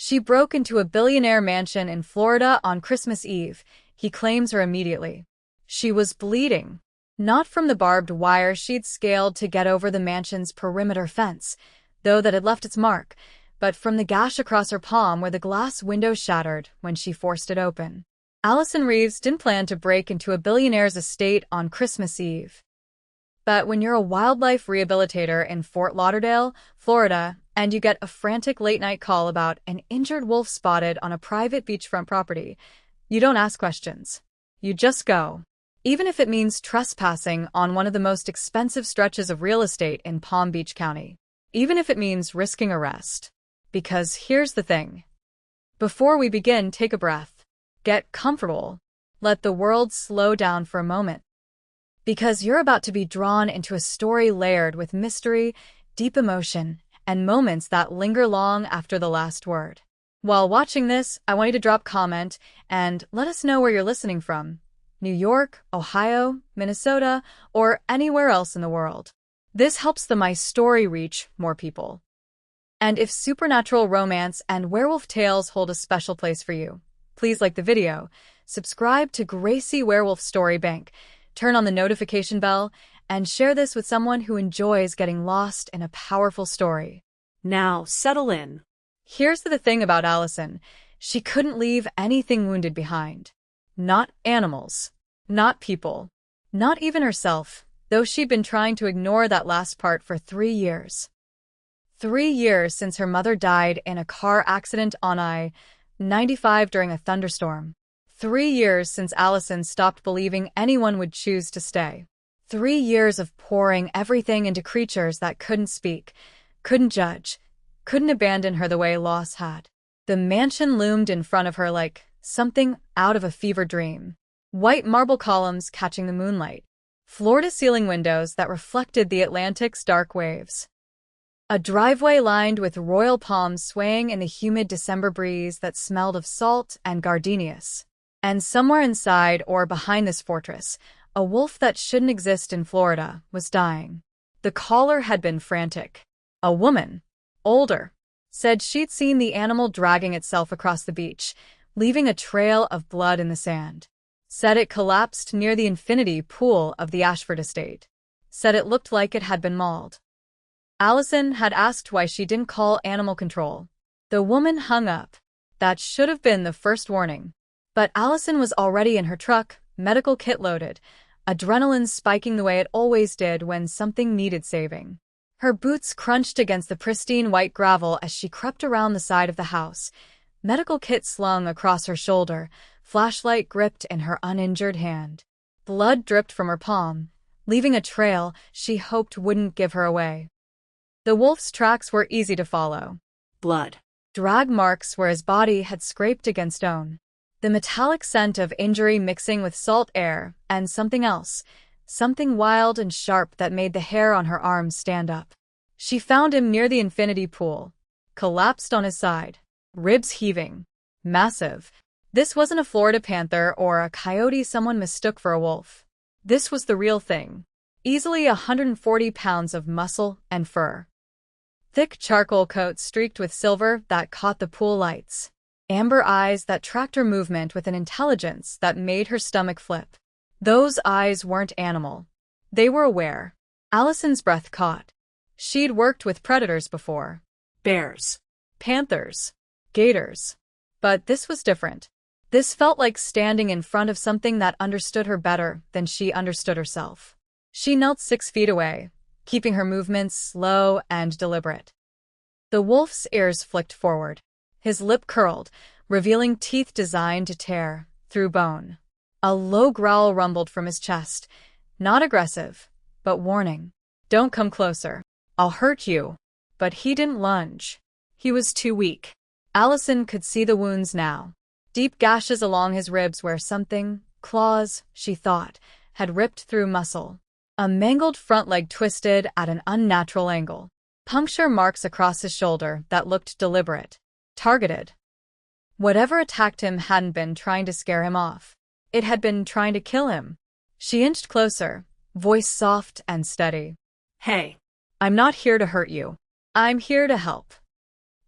She broke into a billionaire mansion in Florida on Christmas Eve. He claims her immediately. She was bleeding. Not from the barbed wire she'd scaled to get over the mansion's perimeter fence, though that had left its mark, but from the gash across her palm where the glass window shattered when she forced it open. Allison Reeves didn't plan to break into a billionaire's estate on Christmas Eve. But when you're a wildlife rehabilitator in Fort Lauderdale, Florida, and you get a frantic late-night call about an injured wolf spotted on a private beachfront property, you don't ask questions. You just go. Even if it means trespassing on one of the most expensive stretches of real estate in Palm Beach County. Even if it means risking arrest. Because here's the thing. Before we begin, take a breath. Get comfortable. Let the world slow down for a moment. Because you're about to be drawn into a story layered with mystery, deep emotion, and moments that linger long after the last word. While watching this, I want you to drop comment and let us know where you're listening from. New York, Ohio, Minnesota, or anywhere else in the world. This helps My Story reach more people. And if supernatural romance and werewolf tales hold a special place for you, please like the video, subscribe to Gracie Werewolf Story Bank, turn on the notification bell, and share this with someone who enjoys getting lost in a powerful story. Now, settle in. Here's the thing about Allison. She couldn't leave anything wounded behind. Not animals. Not people. Not even herself, though she'd been trying to ignore that last part for 3 years. 3 years since her mother died in a car accident on I-95 during a thunderstorm. 3 years since Allison stopped believing anyone would choose to stay. 3 years of pouring everything into creatures that couldn't speak, couldn't judge, couldn't abandon her the way loss had. The mansion loomed in front of her like something out of a fever dream. White marble columns catching the moonlight. Floor-to-ceiling windows that reflected the Atlantic's dark waves. A driveway lined with royal palms swaying in the humid December breeze that smelled of salt and gardenias. And somewhere inside or behind this fortress, a wolf that shouldn't exist in Florida was dying. The caller had been frantic. A woman, older, said she'd seen the animal dragging itself across the beach, leaving a trail of blood in the sand. Said it collapsed near the infinity pool of the Ashford estate. Said it looked like it had been mauled. Allison had asked why she didn't call animal control. The woman hung up. That should have been the first warning. But Allison was already in her truck, medical kit loaded, adrenaline spiking the way it always did when something needed saving. Her boots crunched against the pristine white gravel as she crept around the side of the house, medical kit slung across her shoulder, flashlight gripped in her uninjured hand. Blood dripped from her palm, leaving a trail she hoped wouldn't give her away. The wolf's tracks were easy to follow. Blood. Drag marks where his body had scraped against stone. The metallic scent of injury mixing with salt air, and something else, something wild and sharp that made the hair on her arms stand up. She found him near the infinity pool, collapsed on his side, ribs heaving. Massive. This wasn't a Florida panther or a coyote someone mistook for a wolf. This was the real thing. Easily 140 pounds of muscle and fur. Thick charcoal coat streaked with silver that caught the pool lights. Amber eyes that tracked her movement with an intelligence that made her stomach flip. Those eyes weren't animal. They were aware. Allison's breath caught. She'd worked with predators before. Bears. Panthers. Gators. But this was different. This felt like standing in front of something that understood her better than she understood herself. She knelt 6 feet away, keeping her movements slow and deliberate. The wolf's ears flicked forward. His lip curled, revealing teeth designed to tear through bone. A low growl rumbled from his chest, not aggressive, but warning. Don't come closer. I'll hurt you. But he didn't lunge. He was too weak. Allison could see the wounds now. Deep gashes along his ribs where something, claws, she thought, had ripped through muscle. A mangled front leg twisted at an unnatural angle. Puncture marks across his shoulder that looked deliberate. Targeted. Whatever attacked him hadn't been trying to scare him off. It had been trying to kill him. She inched closer, voice soft and steady. Hey. I'm not here to hurt you. I'm here to help.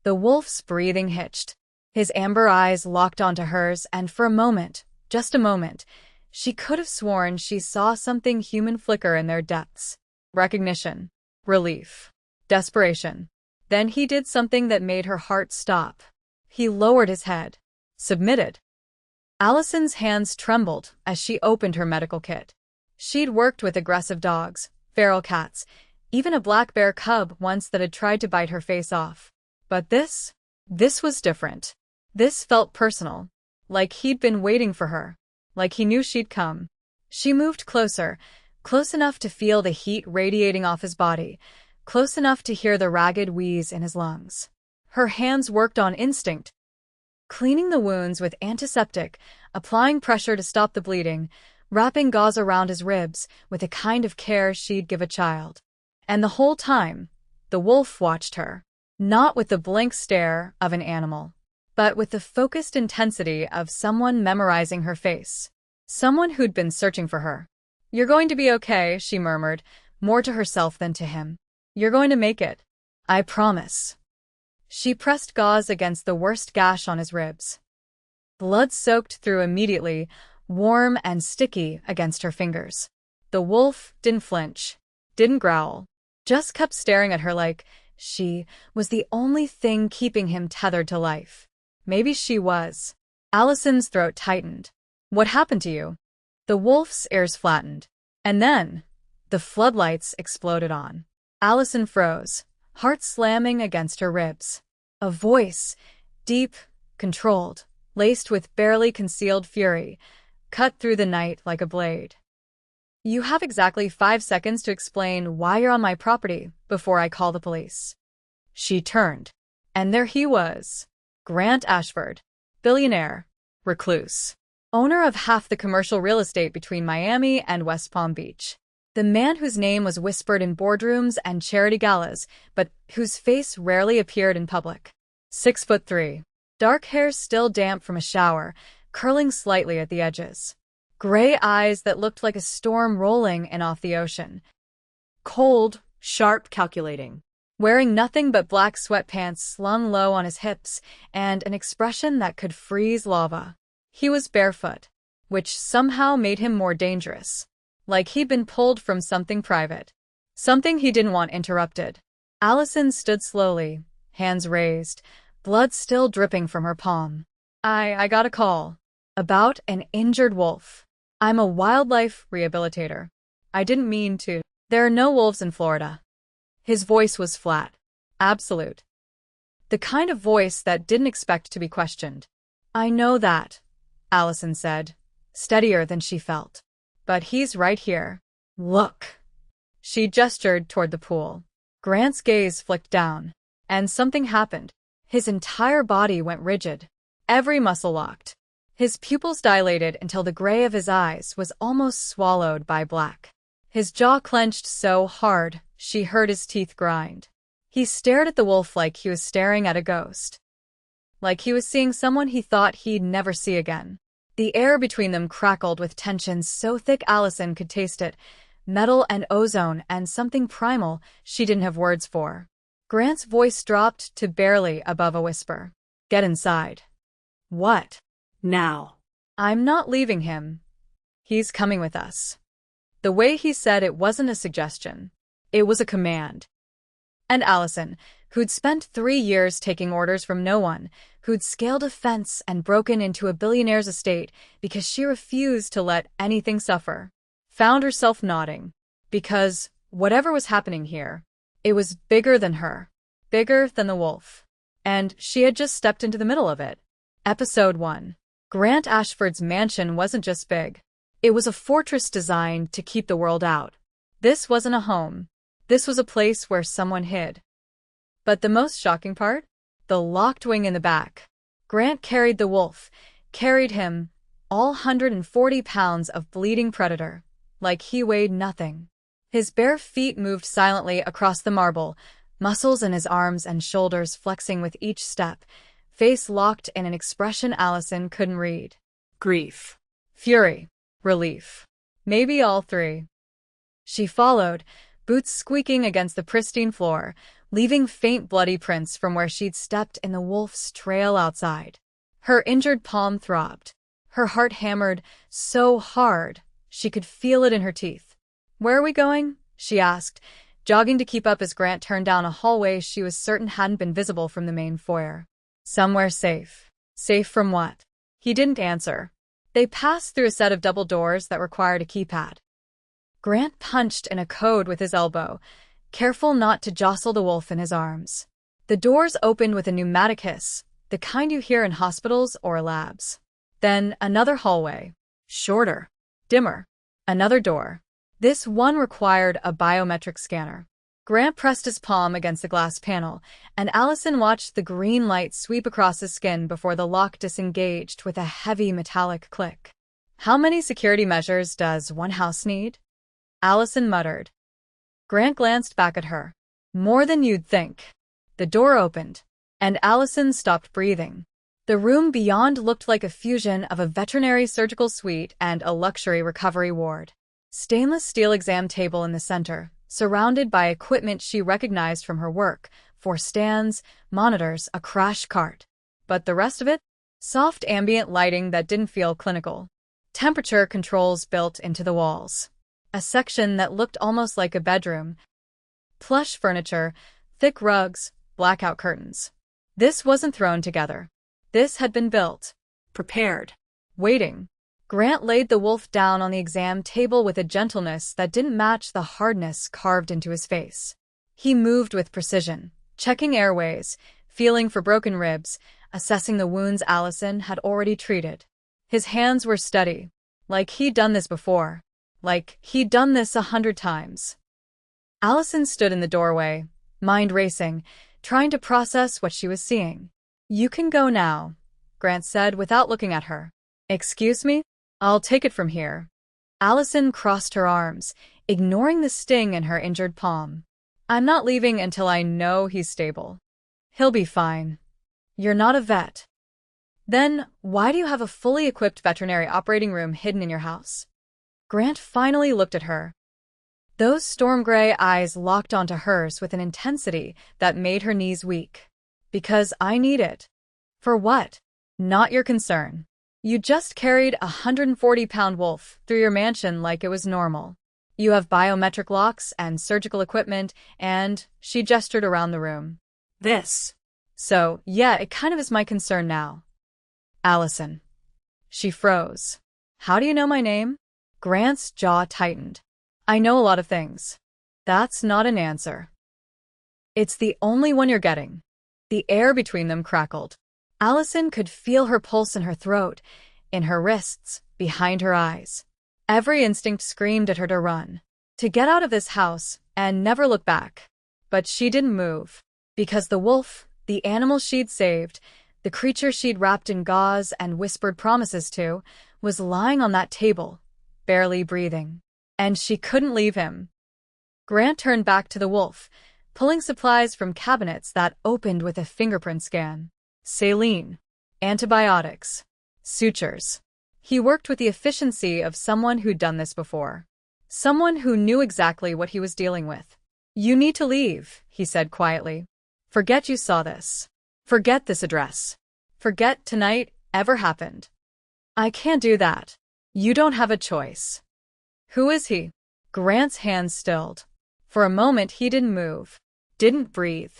The wolf's breathing hitched. His amber eyes locked onto hers, and for a moment, just a moment, she could have sworn she saw something human flicker in their depths. Recognition, relief, desperation. Then he did something that made her heart stop. He lowered his head. Submitted. Allison's hands trembled as she opened her medical kit. She'd worked with aggressive dogs, feral cats, even a black bear cub once that had tried to bite her face off. But this was different. This felt personal, like he'd been waiting for her, like he knew she'd come. She moved closer, close enough to feel the heat radiating off his body, close enough to hear the ragged wheeze in his lungs. Her hands worked on instinct, cleaning the wounds with antiseptic, applying pressure to stop the bleeding, wrapping gauze around his ribs with the kind of care she'd give a child. And the whole time, the wolf watched her, not with the blank stare of an animal, but with the focused intensity of someone memorizing her face. Someone who'd been searching for her. "You're going to be okay," she murmured, more to herself than to him. "You're going to make it. I promise." She pressed gauze against the worst gash on his ribs. Blood soaked through immediately, warm and sticky against her fingers. The wolf didn't flinch, didn't growl, just kept staring at her like she was the only thing keeping him tethered to life. Maybe she was. Allison's throat tightened. "What happened to you?" The wolf's ears flattened. And then, the floodlights exploded on. Allison froze, heart slamming against her ribs. A voice, deep, controlled, laced with barely concealed fury, cut through the night like a blade. "You have exactly 5 seconds to explain why you're on my property before I call the police." She turned, and there he was. Grant Ashford, billionaire, recluse, owner of half the commercial real estate between Miami and West Palm Beach. The man whose name was whispered in boardrooms and charity galas, but whose face rarely appeared in public. 6'3", dark hair still damp from a shower, curling slightly at the edges. Gray eyes that looked like a storm rolling in off the ocean. Cold, sharp, calculating. Wearing nothing but black sweatpants slung low on his hips, and an expression that could freeze lava. He was barefoot, which somehow made him more dangerous. Like he'd been pulled from something private. Something he didn't want interrupted. Allison stood slowly, hands raised, blood still dripping from her palm. I got a call. About an injured wolf. I'm a wildlife rehabilitator. I didn't mean to. There are no wolves in Florida." His voice was flat. Absolute. The kind of voice that didn't expect to be questioned. "I know that," Allison said, steadier than she felt. "But he's right here. Look." She gestured toward the pool. Grant's gaze flicked down, and something happened. His entire body went rigid. Every muscle locked. His pupils dilated until the gray of his eyes was almost swallowed by black. His jaw clenched so hard, she heard his teeth grind. He stared at the wolf like he was staring at a ghost. Like he was seeing someone he thought he'd never see again. The air between them crackled with tension so thick Allison could taste it, metal and ozone and something primal she didn't have words for. Grant's voice dropped to barely above a whisper. "Get inside." "What?" Now. "I'm not leaving him. He's coming with us." The way he said it wasn't a suggestion. It was a command. And Allison, who'd spent 3 years taking orders from no one, who'd scaled a fence and broken into a billionaire's estate because she refused to let anything suffer, found herself nodding. Because, whatever was happening here, it was bigger than her, bigger than the wolf. And she had just stepped into the middle of it. Episode 1. Grant Ashford's mansion wasn't just big. It was a fortress designed to keep the world out. This wasn't a home. This was a place where someone hid. But the most shocking part? The locked wing in the back. Grant carried the wolf, carried him, all 140 pounds of bleeding predator, like he weighed nothing. His bare feet moved silently across the marble, muscles in his arms and shoulders flexing with each step, face locked in an expression Allison couldn't read. Grief. Fury. Relief. Maybe all three. She followed, boots squeaking against the pristine floor, leaving faint bloody prints from where she'd stepped in the wolf's trail outside. Her injured palm throbbed. Her heart hammered so hard she could feel it in her teeth. "Where are we going?" she asked, jogging to keep up as Grant turned down a hallway she was certain hadn't been visible from the main foyer. "Somewhere safe." Safe from what? He didn't answer. They passed through a set of double doors that required a keypad. Grant punched in a code with his elbow, careful not to jostle the wolf in his arms. The doors opened with a pneumatic hiss, the kind you hear in hospitals or labs. Then another hallway. Shorter. Dimmer. Another door. This one required a biometric scanner. Grant pressed his palm against the glass panel, and Allison watched the green light sweep across his skin before the lock disengaged with a heavy metallic click. "How many security measures does one house need?" Allison muttered. Grant glanced back at her. "More than you'd think." The door opened, and Allison stopped breathing. The room beyond looked like a fusion of a veterinary surgical suite and a luxury recovery ward. Stainless steel exam table in the center, surrounded by equipment she recognized from her work, 4 stands, monitors, a crash cart. But the rest of it? Soft ambient lighting that didn't feel clinical. Temperature controls built into the walls. A section that looked almost like a bedroom. Plush furniture, thick rugs, blackout curtains. This wasn't thrown together. This had been built. Prepared. Waiting. Grant laid the wolf down on the exam table with a gentleness that didn't match the hardness carved into his face. He moved with precision, checking airways, feeling for broken ribs, assessing the wounds Allison had already treated. His hands were steady, like he'd done this before, like he'd done this 100 times. Allison stood in the doorway, mind racing, trying to process what she was seeing. "You can go now," Grant said without looking at her. "Excuse me? I'll take it from here." Allison crossed her arms, ignoring the sting in her injured palm. "I'm not leaving until I know he's stable." "He'll be fine." "You're not a vet." "Then why do you have a fully equipped veterinary operating room hidden in your house?" Grant finally looked at her. Those storm gray eyes locked onto hers with an intensity that made her knees weak. "Because I need it." "For what?" "Not your concern. You just carried a 140-pound wolf through your mansion like it was normal. You have biometric locks and surgical equipment, and," she gestured around the room. "This." "So, yeah, it kind of is my concern now." "Allison." She froze. "How do you know my name?" Grant's jaw tightened. "I know a lot of things." "That's not an answer." "It's the only one you're getting." The air between them crackled. Allison could feel her pulse in her throat, in her wrists, behind her eyes. Every instinct screamed at her to run, to get out of this house and never look back. But she didn't move, because the wolf, the animal she'd saved, the creature she'd wrapped in gauze and whispered promises to, was lying on that table, barely breathing. And she couldn't leave him. Grant turned back to the wolf, pulling supplies from cabinets that opened with a fingerprint scan. Saline. Antibiotics. Sutures. He worked with the efficiency of someone who'd done this before. Someone who knew exactly what he was dealing with. "You need to leave," he said quietly. "Forget you saw this. Forget this address. Forget tonight ever happened." "I can't do that." "You don't have a choice." "Who is he?" Grant's hands stilled. For a moment he didn't move, didn't breathe.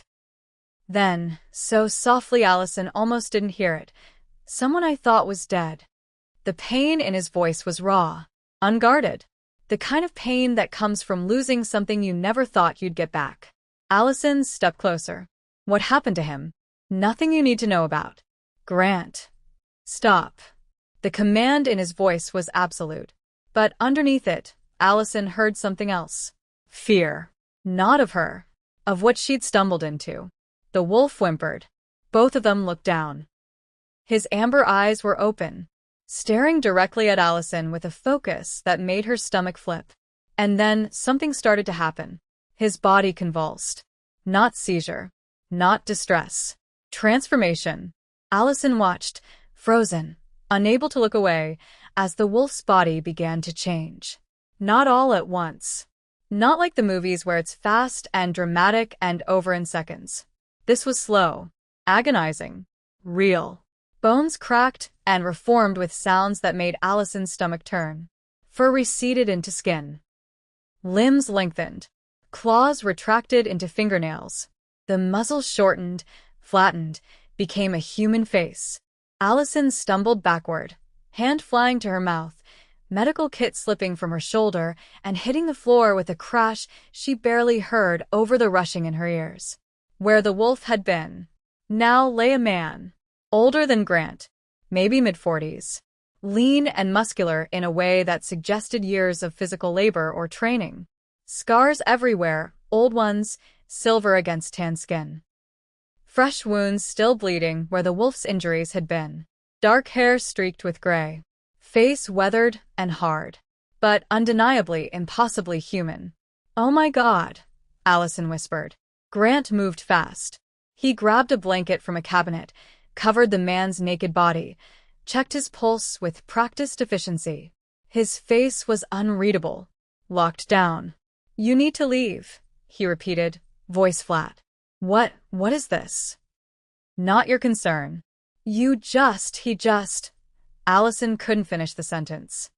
Then, so softly Allison almost didn't hear it, "Someone I thought was dead." The pain in his voice was raw, unguarded. The kind of pain that comes from losing something you never thought you'd get back. Allison stepped closer. "What happened to him?" "Nothing you need to know about." "Grant." "Stop." The command in his voice was absolute. But underneath it, Allison heard something else. Fear. Not of her. Of what she'd stumbled into. The wolf whimpered. Both of them looked down. His amber eyes were open, staring directly at Allison with a focus that made her stomach flip. And then something started to happen. His body convulsed. Not seizure. Not distress. Transformation. Allison watched, frozen, unable to look away, as the wolf's body began to change. Not all at once. Not like the movies where it's fast and dramatic and over in seconds. This was slow, agonizing, real. Bones cracked and reformed with sounds that made Allison's stomach turn. Fur receded into skin. Limbs lengthened. Claws retracted into fingernails. The muzzle shortened, flattened, became a human face. Allison stumbled backward, hand flying to her mouth, medical kit slipping from her shoulder and hitting the floor with a crash she barely heard over the rushing in her ears. Where the wolf had been, now lay a man, older than Grant, maybe mid-40s, lean and muscular in a way that suggested years of physical labor or training. Scars everywhere, old ones, silver against tan skin. Fresh wounds still bleeding where the wolf's injuries had been. Dark hair streaked with gray. Face weathered and hard, but undeniably impossibly human. "Oh my God," Allison whispered. Grant moved fast. He grabbed a blanket from a cabinet, covered the man's naked body, checked his pulse with practiced efficiency. His face was unreadable, locked down. "You need to leave," he repeated, voice flat. What is this?" "Not your concern." He just... Allison couldn't finish the sentence.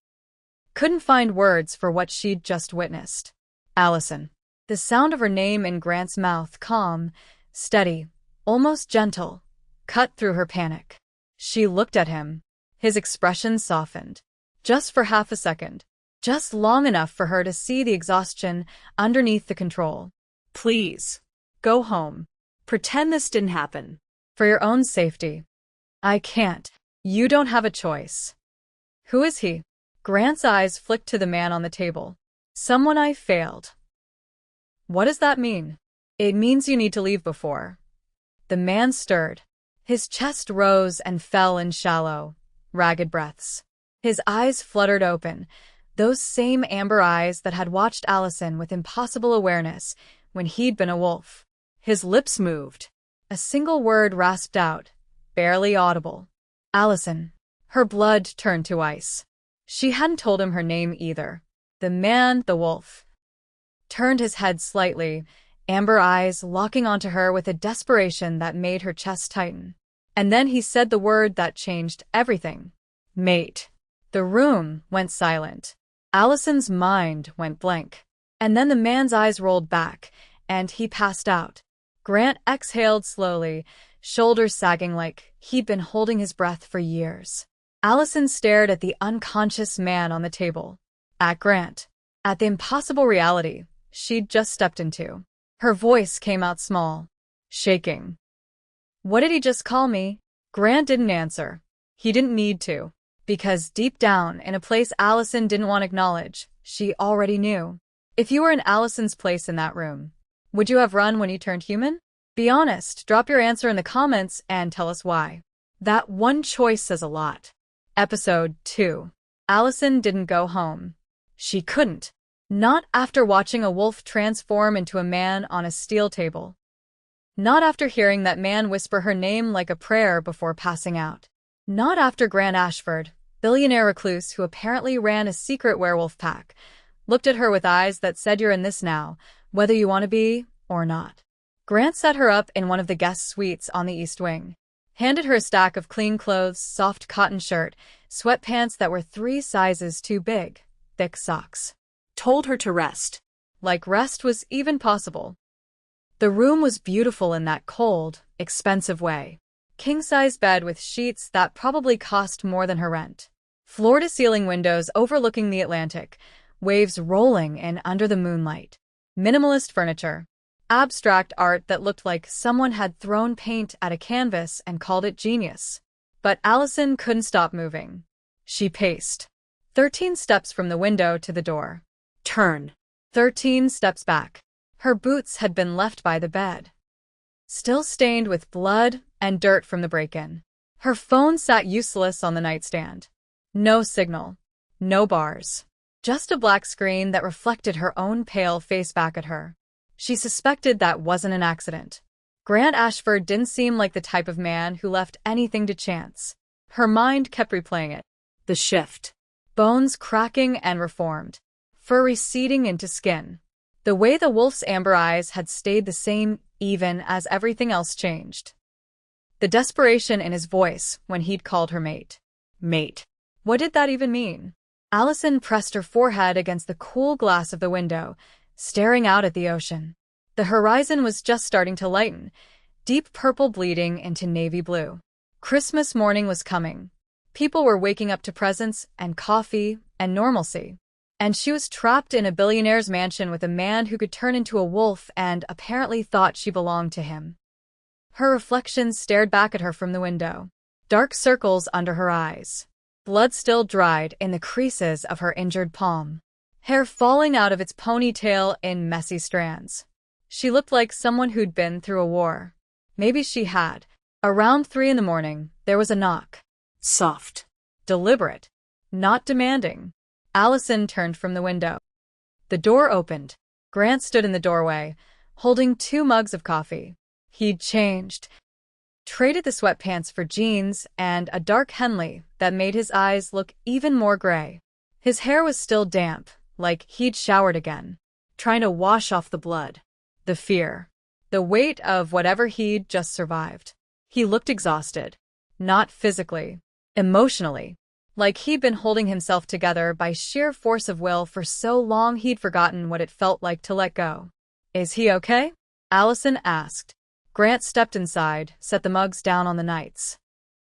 Couldn't find words for what she'd just witnessed. Allison. The sound of her name in Grant's mouth, calm, steady, almost gentle, cut through her panic. She looked at him. His expression softened. Just for half a second. Just long enough for her to see the exhaustion underneath the control. "Please, go home. Pretend this didn't happen." "For your own safety." "I can't. You don't have a choice." "Who is he?" Grant's eyes flicked to the man on the table. "Someone I failed." "What does that mean?" "It means you need to leave before." The man stirred. His chest rose and fell in shallow, ragged breaths. His eyes fluttered open, those same amber eyes that had watched Allison with impossible awareness when he'd been a wolf. His lips moved. A single word rasped out, barely audible. Allison. Her blood turned to ice. She hadn't told him her name either. The man, the wolf, turned his head slightly, amber eyes locking onto her with a desperation that made her chest tighten. And then he said the word that changed everything. "Mate." The room went silent. Allison's mind went blank. And then the man's eyes rolled back, and he passed out. Grant exhaled slowly, shoulders sagging like he'd been holding his breath for years. Allison stared at the unconscious man on the table. At Grant. At the impossible reality she'd just stepped into. Her voice came out small, shaking. "What did he just call me?" Grant didn't answer. He didn't need to. Because deep down, in a place Allison didn't want to acknowledge, she already knew. If you were in Allison's place in that room, would you have run when you turned human? Be honest, drop your answer in the comments and tell us why. That one choice says a lot. Episode 2. Allison didn't go home. She couldn't. Not after watching a wolf transform into a man on a steel table. Not after hearing that man whisper her name like a prayer before passing out. Not after Grant Ashford, billionaire recluse who apparently ran a secret werewolf pack, looked at her with eyes that said you're in this now, whether you want to be or not. Grant set her up in one of the guest suites on the East Wing. Handed her a stack of clean clothes, soft cotton shirt, sweatpants that were 3 sizes too big, thick socks. Told her to rest. Like rest was even possible. The room was beautiful in that cold, expensive way. King-size bed with sheets that probably cost more than her rent. Floor-to-ceiling windows overlooking the Atlantic, waves rolling in under the moonlight. Minimalist furniture. Abstract art that looked like someone had thrown paint at a canvas and called it genius. But Allison couldn't stop moving. She paced. 13 steps from the window to the door. Turn. 13 steps back. Her boots had been left by the bed, still stained with blood and dirt from the break-in. Her phone sat useless on the nightstand. No signal. No bars. Just a black screen that reflected her own pale face back at her. She suspected that wasn't an accident. Grant Ashford didn't seem like the type of man who left anything to chance. Her mind kept replaying it. The shift. Bones cracking and reformed. Fur receding into skin. The way the wolf's amber eyes had stayed the same even as everything else changed. The desperation in his voice when he'd called her mate. Mate. What did that even mean? Allison pressed her forehead against the cool glass of the window, staring out at the ocean. The horizon was just starting to lighten, deep purple bleeding into navy blue. Christmas morning was coming. People were waking up to presents and coffee and normalcy. And she was trapped in a billionaire's mansion with a man who could turn into a wolf and apparently thought she belonged to him. Her reflection stared back at her from the window. Dark circles under her eyes. Blood still dried in the creases of her injured palm. Hair falling out of its ponytail in messy strands. She looked like someone who'd been through a war. Maybe she had. Around 3 a.m, there was a knock. Soft. Deliberate. Not demanding. Allison turned from the window. The door opened. Grant stood in the doorway, holding 2 mugs of coffee. He'd changed. Traded the sweatpants for jeans and a dark Henley that made his eyes look even more gray. His hair was still damp, like he'd showered again, trying to wash off the blood, the fear, the weight of whatever he'd just survived. He looked exhausted, not physically, emotionally, like he'd been holding himself together by sheer force of will for so long he'd forgotten what it felt like to let go. Is he okay? Allison asked. Grant stepped inside, set the mugs down on the nights.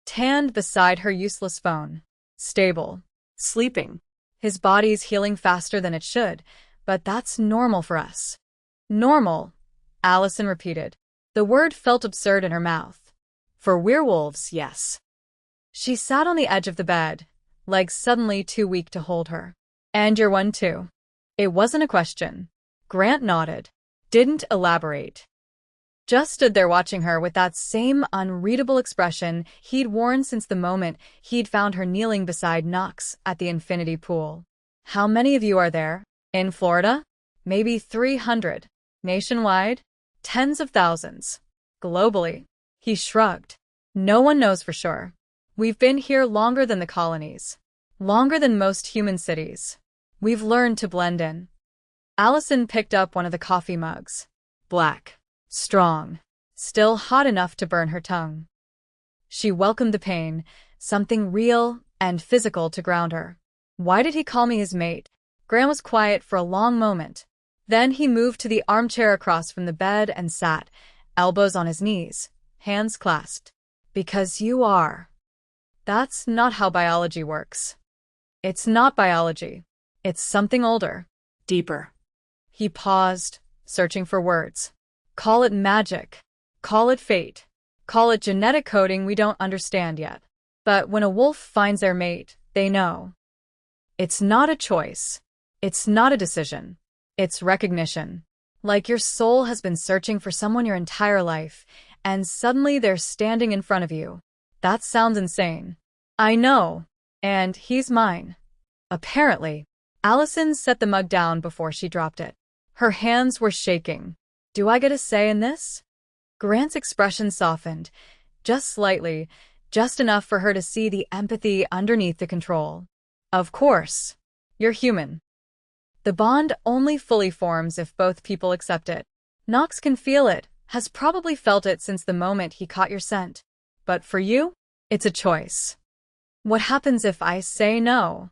Tanned beside her useless phone. Stable. Sleeping. His body's healing faster than it should, but that's normal for us. Normal, Allison repeated. The word felt absurd in her mouth. For werewolves, yes. She sat on the edge of the bed, legs suddenly too weak to hold her. And you're one too. It wasn't a question. Grant nodded. Didn't elaborate. Just stood there watching her with that same unreadable expression he'd worn since the moment he'd found her kneeling beside Knox at the infinity pool. How many of you are there? In Florida? Maybe 300. Nationwide? Tens of thousands. Globally? He shrugged. No one knows for sure. We've been here longer than the colonies. Longer than most human cities. We've learned to blend in. Allison picked up one of the coffee mugs. Black. Strong. Still hot enough to burn her tongue. She welcomed the pain, something real and physical to ground her. Why did he call me his mate? Graham was quiet for a long moment. Then he moved to the armchair across from the bed and sat, elbows on his knees, hands clasped. Because you are. That's not how biology works. It's not biology. It's something older. Deeper. He paused, searching for words. Call it magic. Call it fate. Call it genetic coding we don't understand yet. But when a wolf finds their mate, they know. It's not a choice. It's not a decision. It's recognition. Like your soul has been searching for someone your entire life, and suddenly they're standing in front of you. That sounds insane. I know. And he's mine. Apparently. Allison set the mug down before she dropped it. Her hands were shaking. Do I get a say in this? Grant's expression softened, just slightly, just enough for her to see the empathy underneath the control. Of course. You're human. The bond only fully forms if both people accept it. Knox can feel it, has probably felt it since the moment he caught your scent. But for you, it's a choice. What happens if I say no?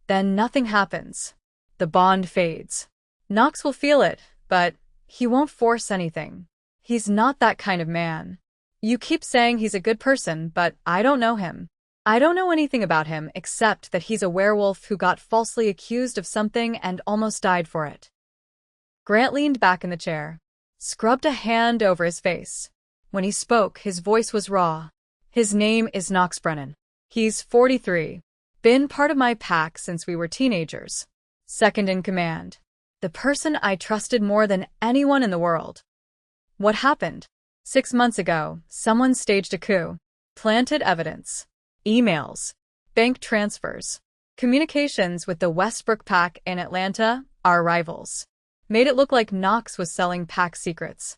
Then nothing happens. The bond fades. Knox will feel it, but he won't force anything. He's not that kind of man. You keep saying he's a good person, but I don't know him. I don't know anything about him except that he's a werewolf who got falsely accused of something and almost died for it. Grant leaned back in the chair, scrubbed a hand over his face. When he spoke, his voice was raw. His name is Knox Brennan. He's 43. Been part of my pack since we were teenagers. Second in command. The person I trusted more than anyone in the world. What happened? 6 months ago, someone staged a coup. Planted evidence. Emails. Bank transfers. Communications with the Westbrook pack in Atlanta, our rivals. Made it look like Knox was selling pack secrets.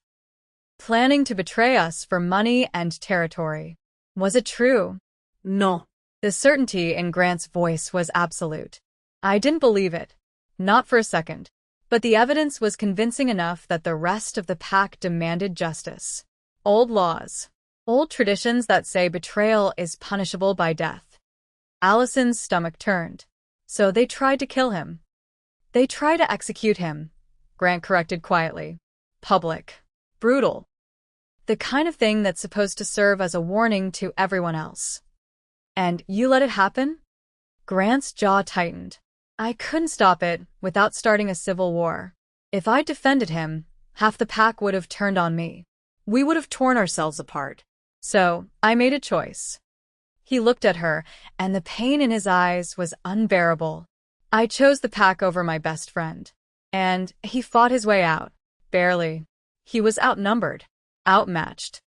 Planning to betray us for money and territory. Was it true? No. The certainty in Grant's voice was absolute. I didn't believe it. Not for a second. But the evidence was convincing enough that the rest of the pack demanded justice. Old laws. Old traditions that say betrayal is punishable by death. Allison's stomach turned. So they tried to kill him. They tried to execute him, Grant corrected quietly. Public. Brutal. The kind of thing that's supposed to serve as a warning to everyone else. And you let it happen? Grant's jaw tightened. I couldn't stop it without starting a civil war. If I defended him, half the pack would have turned on me. We would have torn ourselves apart. So, I made a choice. He looked at her, and the pain in his eyes was unbearable. I chose the pack over my best friend. And he fought his way out. Barely. He was outnumbered. Outmatched.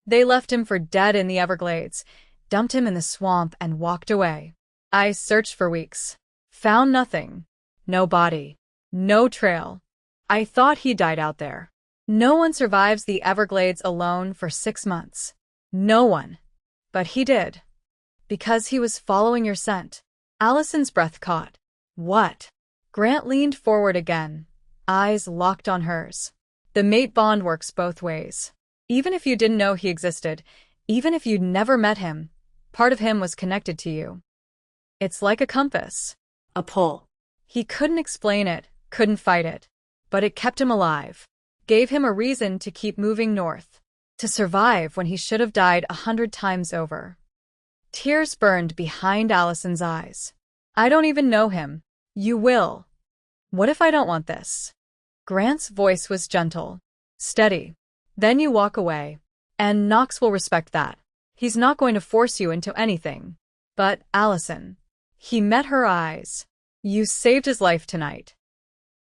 They left him for dead in the Everglades, dumped him in the swamp, and walked away. I searched for weeks. Found nothing. No body. No trail. I thought he died out there. No one survives the Everglades alone for 6 months. No one. But he did. Because he was following your scent. Allison's breath caught. What? Grant leaned forward again, eyes locked on hers. The mate bond works both ways. Even if you didn't know he existed, even if you'd never met him, part of him was connected to you. It's like a compass. A pull. He couldn't explain it, couldn't fight it. But it kept him alive. Gave him a reason to keep moving north. To survive when he should have died 100 times over. Tears burned behind Allison's eyes. I don't even know him. You will. What if I don't want this? Grant's voice was gentle. Steady. Then you walk away. And Knox will respect that. He's not going to force you into anything. But, Allison. He met her eyes. You saved his life tonight.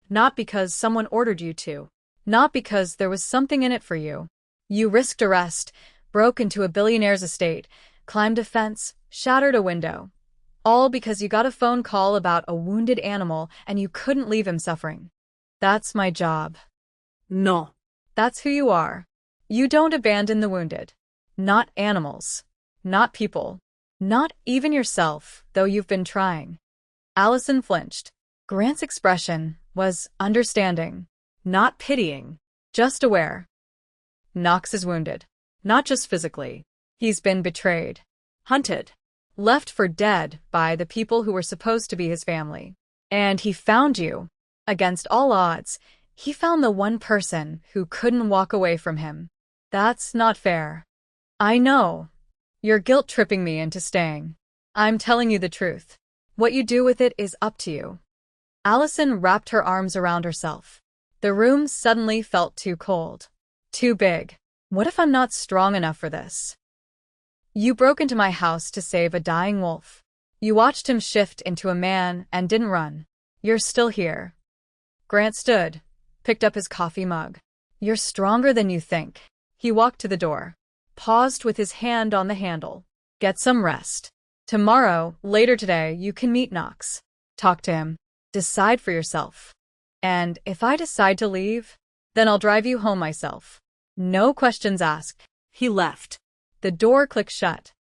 Not because someone ordered you to. Not because there was something in it for you. You risked arrest, broke into a billionaire's estate, climbed a fence, shattered a window. All because you got a phone call about a wounded animal and you couldn't leave him suffering. That's my job. No. That's who you are. You don't abandon the wounded. Not animals. Not people. Not even yourself, though you've been trying. Allison flinched. Grant's expression was understanding, not pitying, just aware. Knox is wounded. Not just physically. He's been betrayed. Hunted. Left for dead by the people who were supposed to be his family. And he found you. Against all odds, he found the one person who couldn't walk away from him. That's not fair. I know. You're guilt-tripping me into staying. I'm telling you the truth. What you do with it is up to you. Allison wrapped her arms around herself. The room suddenly felt too cold. Too big. What if I'm not strong enough for this? You broke into my house to save a dying wolf. You watched him shift into a man and didn't run. You're still here. Grant stood, picked up his coffee mug. You're stronger than you think. He walked to the door, paused with his hand on the handle. Get some rest. Tomorrow, later today, you can meet Knox. Talk to him. Decide for yourself. And if I decide to leave, then I'll drive you home myself. No questions asked. He left. The door clicked shut.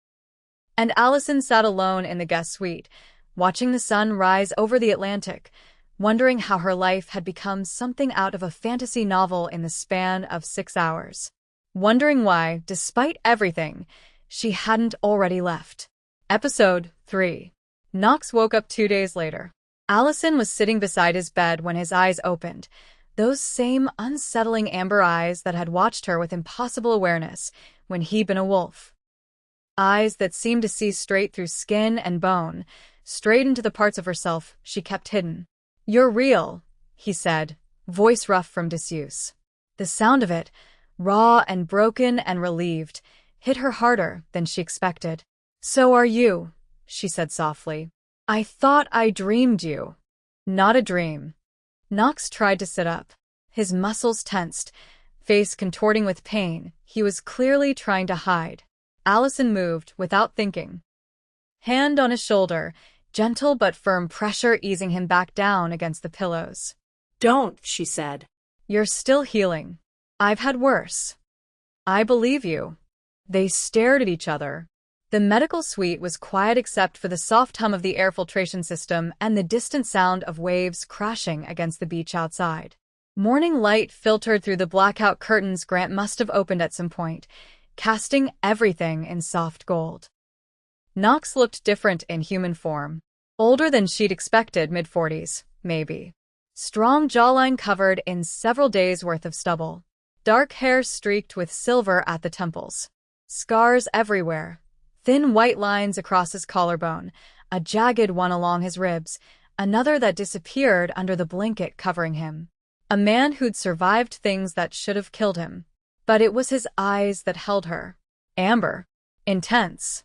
And Allison sat alone in the guest suite, watching the sun rise over the Atlantic, wondering how her life had become something out of a fantasy novel in the span of 6 hours. Wondering why, despite everything, she hadn't already left. Episode 3. Knox woke up 2 days later. Allison was sitting beside his bed when his eyes opened, those same unsettling amber eyes that had watched her with impossible awareness when he'd been a wolf. Eyes that seemed to see straight through skin and bone, straight into the parts of herself she kept hidden. You're real, he said, voice rough from disuse. The sound of it, raw and broken and relieved, hit her harder than she expected. So are you, she said softly. I thought I dreamed you. Not a dream. Knox tried to sit up. His muscles tensed, face contorting with pain. He was clearly trying to hide. Allison moved without thinking. Hand on his shoulder, gentle but firm pressure easing him back down against the pillows. Don't, she said. You're still healing. I've had worse. I believe you. They stared at each other. The medical suite was quiet except for the soft hum of the air filtration system and the distant sound of waves crashing against the beach outside. Morning light filtered through the blackout curtains Grant must have opened at some point, casting everything in soft gold. Knox looked different in human form. Older than she'd expected, mid-40s, maybe. Strong jawline covered in several days' worth of stubble. Dark hair streaked with silver at the temples. Scars everywhere. Thin white lines across his collarbone, a jagged one along his ribs, another that disappeared under the blanket covering him. A man who'd survived things that should have killed him. But it was his eyes that held her. Amber. Intense.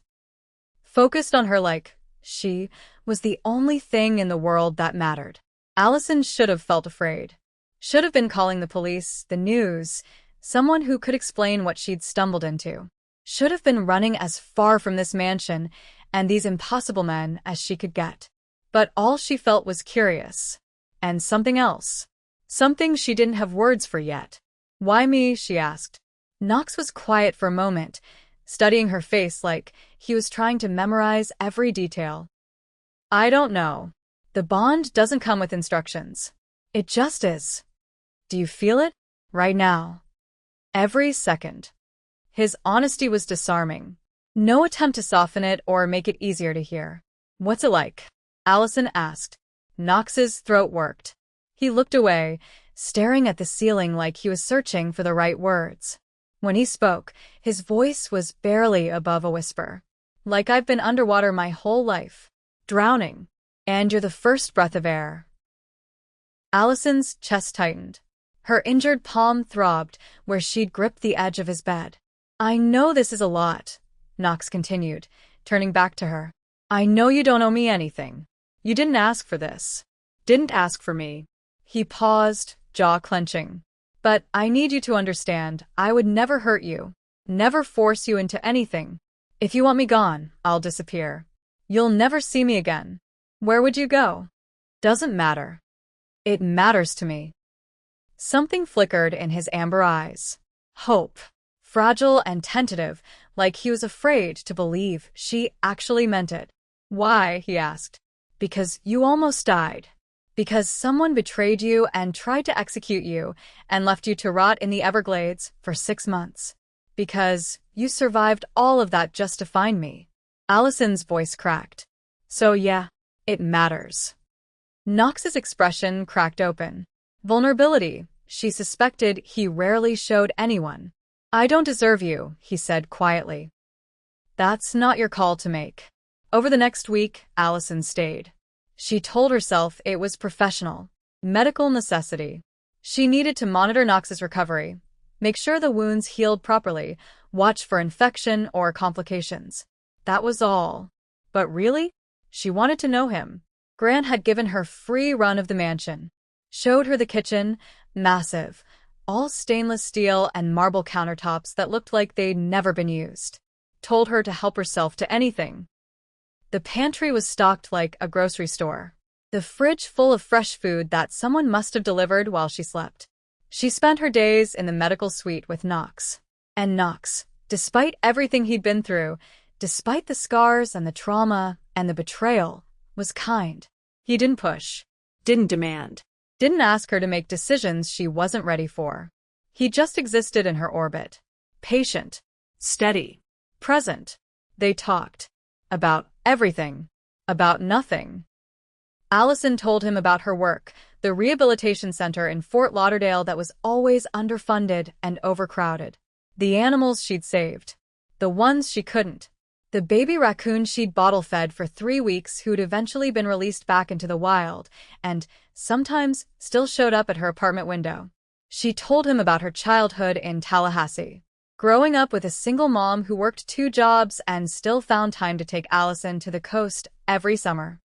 Focused on her like she was the only thing in the world that mattered. Allison should have felt afraid. Should have been calling the police, the news, someone who could explain what she'd stumbled into. Should have been running as far from this mansion and these impossible men as she could get. But all she felt was curious. And something else. Something she didn't have words for yet. Why me? She asked. Knox was quiet for a moment, studying her face like he was trying to memorize every detail. I don't know. The bond doesn't come with instructions. It just is. Do you feel it? Right now. Every second. His honesty was disarming. No attempt to soften it or make it easier to hear. What's it like? Allison asked. Knox's throat worked. He looked away, staring at the ceiling like he was searching for the right words. When he spoke, his voice was barely above a whisper. Like I've been underwater my whole life. Drowning. And you're the first breath of air. Allison's chest tightened. Her injured palm throbbed where she'd gripped the edge of his bed. I know this is a lot, Knox continued, turning back to her. I know you don't owe me anything. You didn't ask for this. Didn't ask for me. He paused, jaw clenching. But I need you to understand, I would never hurt you. Never force you into anything. If you want me gone, I'll disappear. You'll never see me again. Where would you go? Doesn't matter. It matters to me. Something flickered in his amber eyes. Hope. Fragile and tentative, like he was afraid to believe she actually meant it. Why? He asked. Because you almost died. Because someone betrayed you and tried to execute you and left you to rot in the Everglades for 6 months. Because you survived all of that just to find me. Allison's voice cracked. So yeah, it matters. Knox's expression cracked open. Vulnerability, she suspected he rarely showed anyone. I don't deserve you, he said quietly. That's not your call to make. Over the next week, Allison stayed. She told herself it was professional, medical necessity. She needed to monitor Knox's recovery, make sure the wounds healed properly, watch for infection or complications. That was all. But really? She wanted to know him. Grant had given her free run of the mansion. Showed her the kitchen, massive, all stainless steel and marble countertops that looked like they'd never been used. Told her to help herself to anything. The pantry was stocked like a grocery store. The fridge full of fresh food that someone must have delivered while she slept. She spent her days in the medical suite with Knox. And Knox, despite everything he'd been through, despite the scars and the trauma and the betrayal, was kind. He didn't push. Didn't demand. Didn't ask her to make decisions she wasn't ready for. He just existed in her orbit. Patient. Steady. Present. They talked. About everything. About nothing. Allison told him about her work, the rehabilitation center in Fort Lauderdale that was always underfunded and overcrowded. The animals she'd saved. The ones she couldn't. The baby raccoon she'd bottle-fed for 3 weeks who'd eventually been released back into the wild, and sometimes still showed up at her apartment window. She told him about her childhood in Tallahassee. Growing up with a single mom who worked 2 jobs and still found time to take Allison to the coast every summer.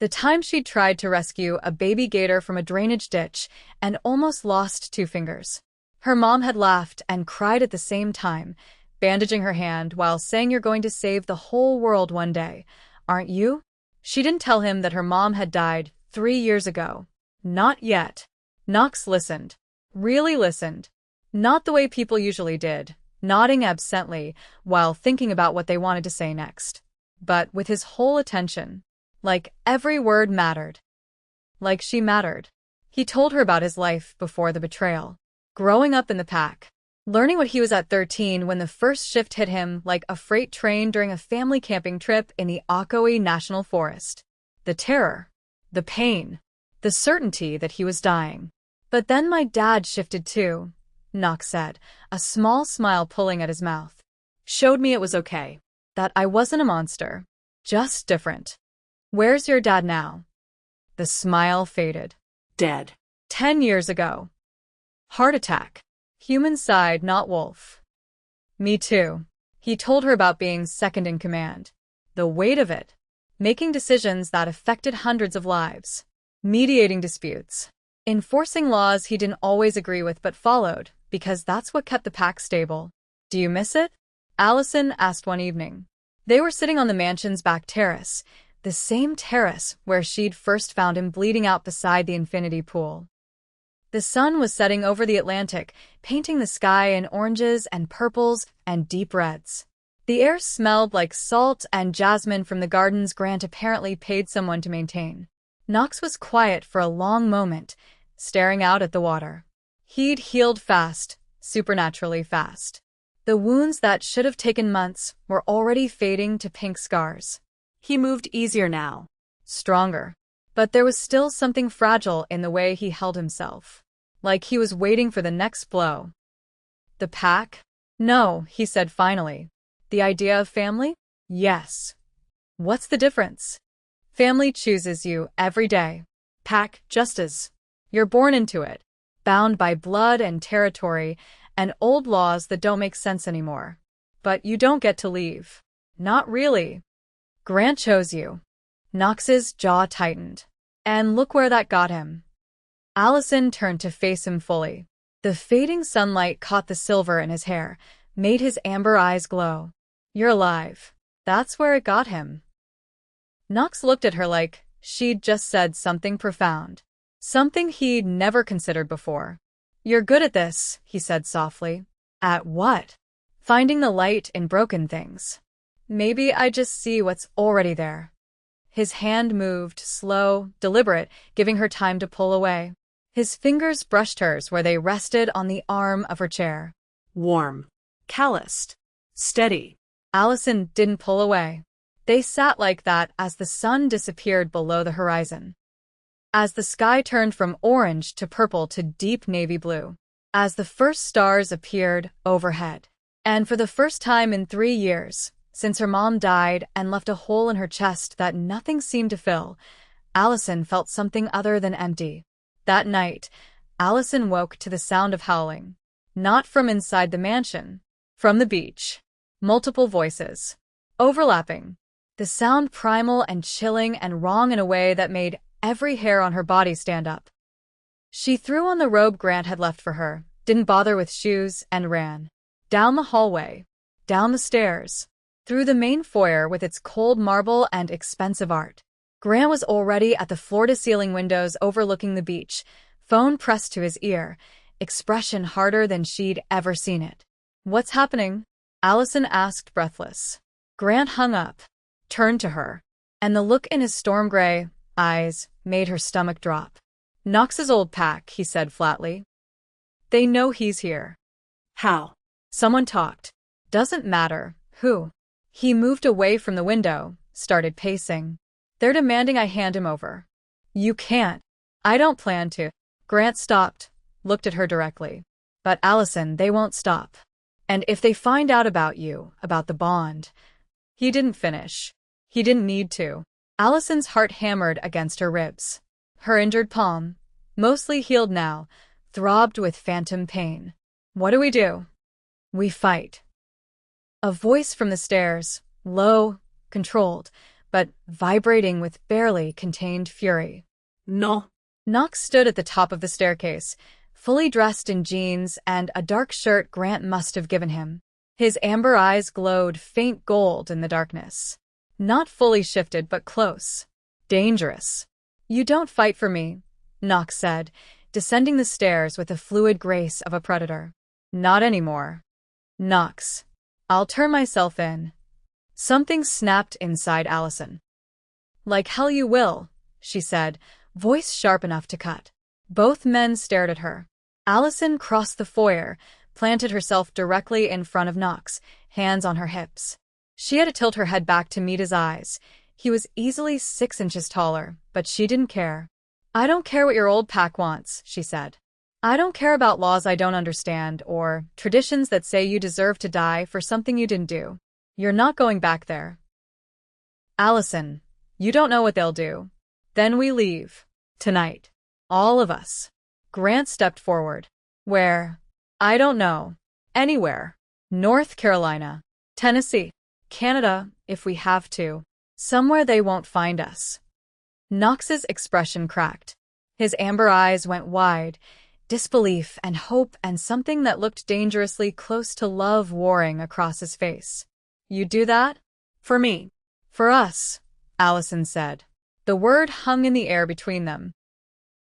The time she'd tried to rescue a baby gator from a drainage ditch and almost lost 2 fingers. Her mom had laughed and cried at the same time, bandaging her hand while saying you're going to save the whole world one day, aren't you? She didn't tell him that her mom had died 3 years ago. Not yet. Knox listened. Really listened. Not the way people usually did, nodding absently while thinking about what they wanted to say next. But with his whole attention. Like every word mattered. Like she mattered. He told her about his life before the betrayal. Growing up in the pack. Learning what he was at 13 when the first shift hit him like a freight train during a family camping trip in the Ocoee National Forest. The terror, the pain, the certainty that he was dying. But then my dad shifted too, Knox said, a small smile pulling at his mouth. Showed me it was okay. That I wasn't a monster. Just different. Where's your dad now? The smile faded. Dead. 10 years ago. Heart attack. Human side, not wolf. Me too. He told her about being second in command. The weight of it. Making decisions that affected hundreds of lives. Mediating disputes. Enforcing laws he didn't always agree with but followed, because that's what kept the pack stable. Do you miss it? Allison asked one evening. They were sitting on the mansion's back terrace, the same terrace where she'd first found him bleeding out beside the infinity pool. The sun was setting over the Atlantic, painting the sky in oranges and purples and deep reds. The air smelled like salt and jasmine from the gardens Grant apparently paid someone to maintain. Knox was quiet for a long moment, staring out at the water. He'd healed fast, supernaturally fast. The wounds that should have taken months were already fading to pink scars. He moved easier now. Stronger. But there was still something fragile in the way he held himself. Like he was waiting for the next blow. The pack? No, he said finally. The idea of family? Yes. What's the difference? Family chooses you every day. Pack just as. You're born into it, bound by blood and territory and old laws that don't make sense anymore. But you don't get to leave. Not really. Grant chose you. Knox's jaw tightened. And look where that got him. Allison turned to face him fully. The fading sunlight caught the silver in his hair, made his amber eyes glow. You're alive. That's where it got him. Knox looked at her like she'd just said something profound. Something he'd never considered before. You're good at this, he said softly. At what? Finding the light in broken things. Maybe I just see what's already there. His hand moved, slow, deliberate, giving her time to pull away. His fingers brushed hers where they rested on the arm of her chair. Warm. Calloused. Steady. Allison didn't pull away. They sat like that as the sun disappeared below the horizon. As the sky turned from orange to purple to deep navy blue. As the first stars appeared overhead. And for the first time in 3 years, since her mom died and left a hole in her chest that nothing seemed to fill, Allison felt something other than empty. That night, Allison woke to the sound of howling. Not from inside the mansion. From the beach. Multiple voices. Overlapping. The sound primal and chilling and wrong in a way that made every hair on her body stand up. She threw on the robe Grant had left for her, didn't bother with shoes, and ran. Down the hallway. Down the stairs. Through the main foyer with its cold marble and expensive art. Grant was already at the floor-to-ceiling windows overlooking the beach, phone pressed to his ear, expression harder than she'd ever seen it. What's happening? Allison asked, breathless. Grant hung up, turned to her, and the look in his storm-gray eyes made her stomach drop. Knox's old pack, he said flatly. They know he's here. How? Someone talked. Doesn't matter who. He moved away from the window, started pacing. They're demanding I hand him over. You can't. I don't plan to. Grant stopped, looked at her directly. But Allison, they won't stop. And if they find out about you, about the bond. He didn't finish. He didn't need to. Allison's heart hammered against her ribs. Her injured palm, mostly healed now, throbbed with phantom pain. What do? We fight. A voice from the stairs, low, controlled, but vibrating with barely contained fury. No. Knox stood at the top of the staircase, fully dressed in jeans and a dark shirt Grant must have given him. His amber eyes glowed faint gold in the darkness. Not fully shifted, but close. Dangerous. You don't fight for me, Knox said, descending the stairs with the fluid grace of a predator. Not anymore. Knox. I'll turn myself in. Something snapped inside Allison. Like hell you will, she said, voice sharp enough to cut. Both men stared at her. Allison crossed the foyer, planted herself directly in front of Knox, hands on her hips. She had to tilt her head back to meet his eyes. He was easily 6 inches taller, but she didn't care. "I don't care what your old pack wants," she said. "I don't care about laws I don't understand or traditions that say you deserve to die for something you didn't do. You're not going back there. Allison, you don't know what they'll do. Then we leave. Tonight. All of us." Grant stepped forward. "Where?" "I don't know. Anywhere. North Carolina. Tennessee. Canada, if we have to. Somewhere they won't find us." Knox's expression cracked. His amber eyes went wide, disbelief and hope and something that looked dangerously close to love warring across his face. "You do that?" For me. "For us," Allison said. The word hung in the air between them.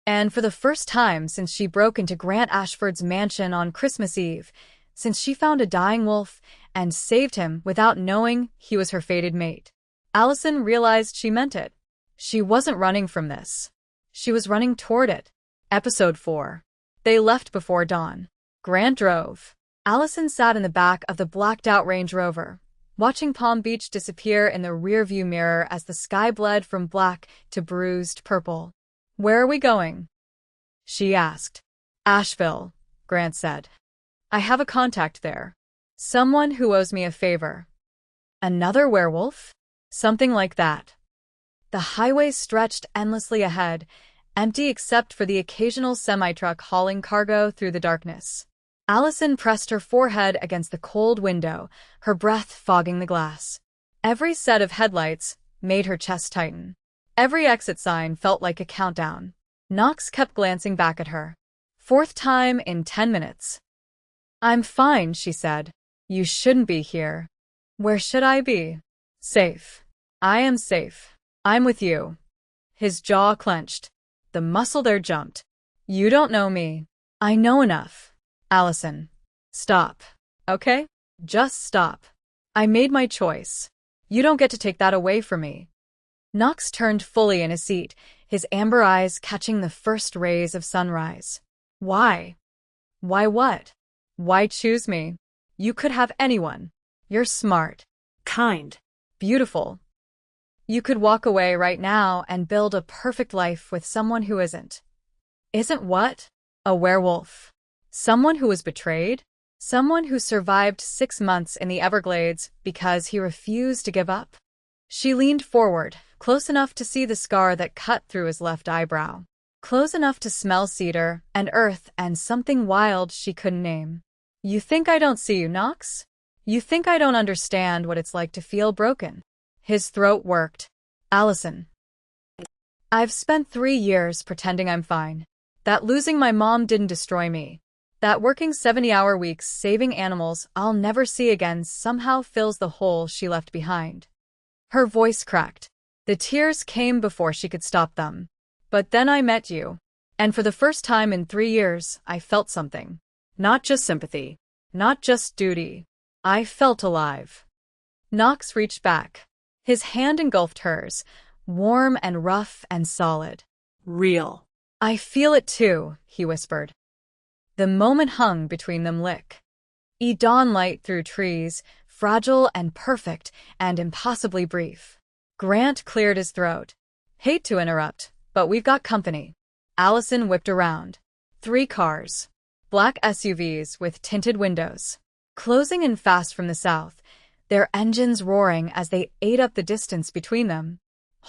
And for the first time since she broke into Grant Ashford's mansion on Christmas Eve, since she found a dying wolf and saved him without knowing he was her fated mate, Allison realized she meant it. She wasn't running from this. She was running toward it. Episode 4. They left before dawn. Grant drove. Allison sat in the back of the blacked-out Range Rover, watching Palm Beach disappear in the rearview mirror as the sky bled from black to bruised purple. "Where are we going?" she asked. "Asheville," Grant said. "I have a contact there. Someone who owes me a favor." "Another werewolf?" "Something like that." The highway stretched endlessly ahead, empty except for the occasional semi-truck hauling cargo through the darkness. Allison pressed her forehead against the cold window, her breath fogging the glass. Every set of headlights made her chest tighten. Every exit sign felt like a countdown. Knox kept glancing back at her. 4th time in 10 minutes. "I'm fine," she said. "You shouldn't be here." "Where should I be?" "Safe. I am safe. I'm with you." His jaw clenched. The muscle there jumped. "You don't know me." "I know enough." "Allison. Stop. Okay? Just stop. I made my choice. You don't get to take that away from me." Knox turned fully in his seat, his amber eyes catching the first rays of sunrise. "Why? Why what? Why choose me? You could have anyone. You're smart. Kind. Beautiful. You could walk away right now and build a perfect life with someone who isn't." "Isn't what?" "A werewolf. Someone who was betrayed. Someone who survived 6 months in the Everglades because he refused to give up." She leaned forward, close enough to see the scar that cut through his left eyebrow. Close enough to smell cedar and earth and something wild she couldn't name. "You think I don't see you, Knox? You think I don't understand what it's like to feel broken?" His throat worked. "Allison. I've spent 3 years pretending I'm fine. That losing my mom didn't destroy me. That working 70-hour weeks saving animals I'll never see again somehow fills the hole she left behind." Her voice cracked. The tears came before she could stop them. "But then I met you. And for the first time in 3 years, I felt something. Not just sympathy. Not just duty. I felt alive." Knox reached back. His hand engulfed hers, warm and rough and solid. Real. "I feel it too," he whispered. The moment hung between them dawn light through trees, fragile and perfect and impossibly brief. Grant cleared his throat. "Hate to interrupt, but we've got company." Allison whipped around. 3 cars. Black SUVs with tinted windows. Closing in fast from the south, their engines roaring as they ate up the distance between them.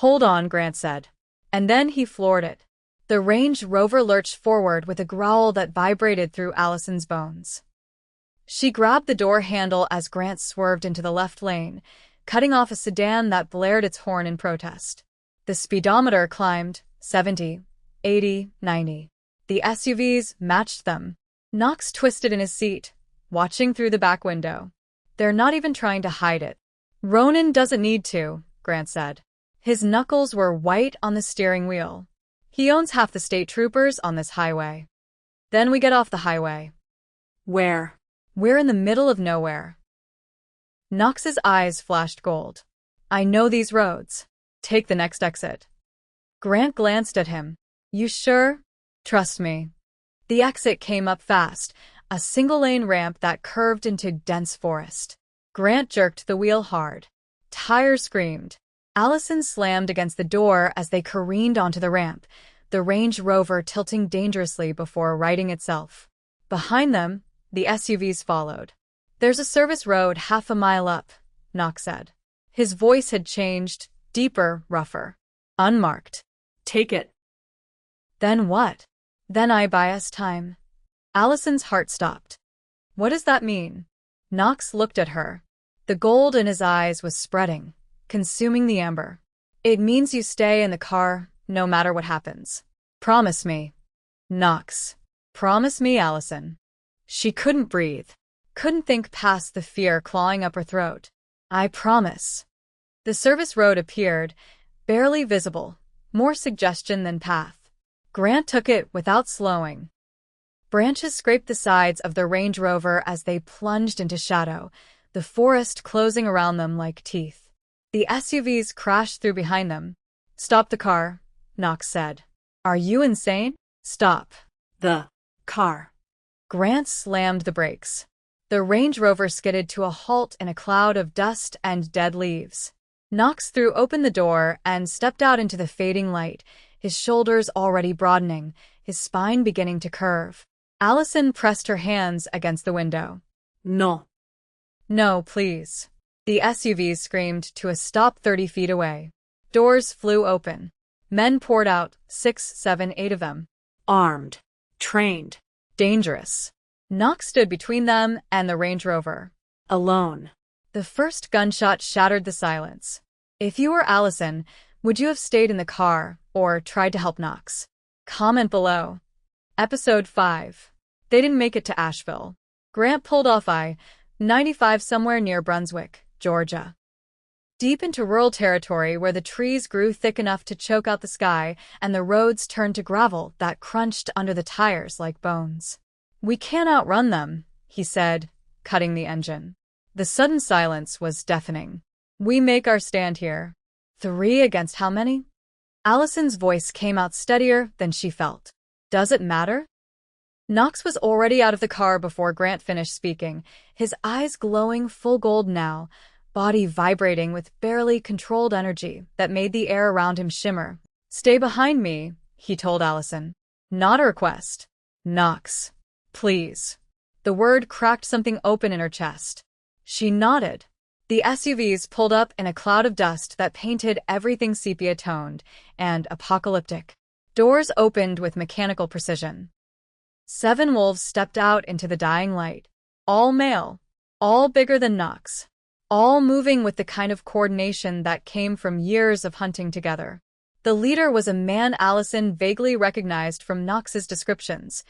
"Hold on," Grant said. And then he floored it. The Range Rover lurched forward with a growl that vibrated through Allison's bones. She grabbed the door handle as Grant swerved into the left lane, cutting off a sedan that blared its horn in protest. The speedometer climbed, 70, 80, 90. The SUVs matched them. Knox twisted in his seat, watching through the back window. "They're not even trying to hide it." "Ronan doesn't need to," Grant said. His knuckles were white on the steering wheel. "He owns half the state troopers on this highway. Then we get off the highway." Where? "We're in the middle of nowhere." Knox's eyes flashed gold. "I know these roads. Take the next exit." Grant glanced at him. "You sure?" "Trust me." The exit came up fast, a single-lane ramp that curved into dense forest. Grant jerked the wheel hard. Tires screamed. Allison slammed against the door as they careened onto the ramp, the Range Rover tilting dangerously before righting itself. Behind them, the SUVs followed. "There's a service road half a mile up," Knox said. His voice had changed, deeper, rougher. "Unmarked." Take it. "Then what?" "Then I buy us time." Allison's heart stopped. "What does that mean?" Knox looked at her. The gold in his eyes was spreading, consuming the amber. "It means you stay in the car, no matter what happens. Promise me." "Knox." "Promise me, Allison." She couldn't breathe, couldn't think past the fear clawing up her throat. "I promise." The service road appeared, barely visible, more suggestion than path. Grant took it without slowing. Branches scraped the sides of the Range Rover as they plunged into shadow, the forest closing around them like teeth. The SUVs crashed through behind them. "Stop the car," Knox said. "Are you insane?" "Stop." The car. Grant slammed the brakes. The Range Rover skidded to a halt in a cloud of dust and dead leaves. Knox threw open the door and stepped out into the fading light, his shoulders already broadening, his spine beginning to curve. Allison pressed her hands against the window. No. "No, please." The SUVs screamed to a stop 30 feet away. Doors flew open. Men poured out, 6, 7, 8 of them. Armed. Trained. Dangerous. Knox stood between them and the Range Rover. Alone. The first gunshot shattered the silence. If you were Allison, would you have stayed in the car or tried to help Knox? Comment below. Episode 5. They didn't make it to Asheville. Grant pulled off I-95 somewhere near Brunswick, Georgia. Deep into rural territory where the trees grew thick enough to choke out the sky and the roads turned to gravel that crunched under the tires like bones. "We can't outrun them," he said, cutting the engine. The sudden silence was deafening. "We make our stand here." 3 against how many? Allison's voice came out steadier than she felt. "Does it matter?" Knox was already out of the car before Grant finished speaking, his eyes glowing full gold now, body vibrating with barely controlled energy that made the air around him shimmer. "Stay behind me," he told Allison. "Not a request." "Knox. Please." The word cracked something open in her chest. She nodded. The SUVs pulled up in a cloud of dust that painted everything sepia-toned and apocalyptic. Doors opened with mechanical precision. 7 wolves stepped out into the dying light. All male. All bigger than Knox. All moving with the kind of coordination that came from years of hunting together. The leader was a man Allison vaguely recognized from Knox's descriptions.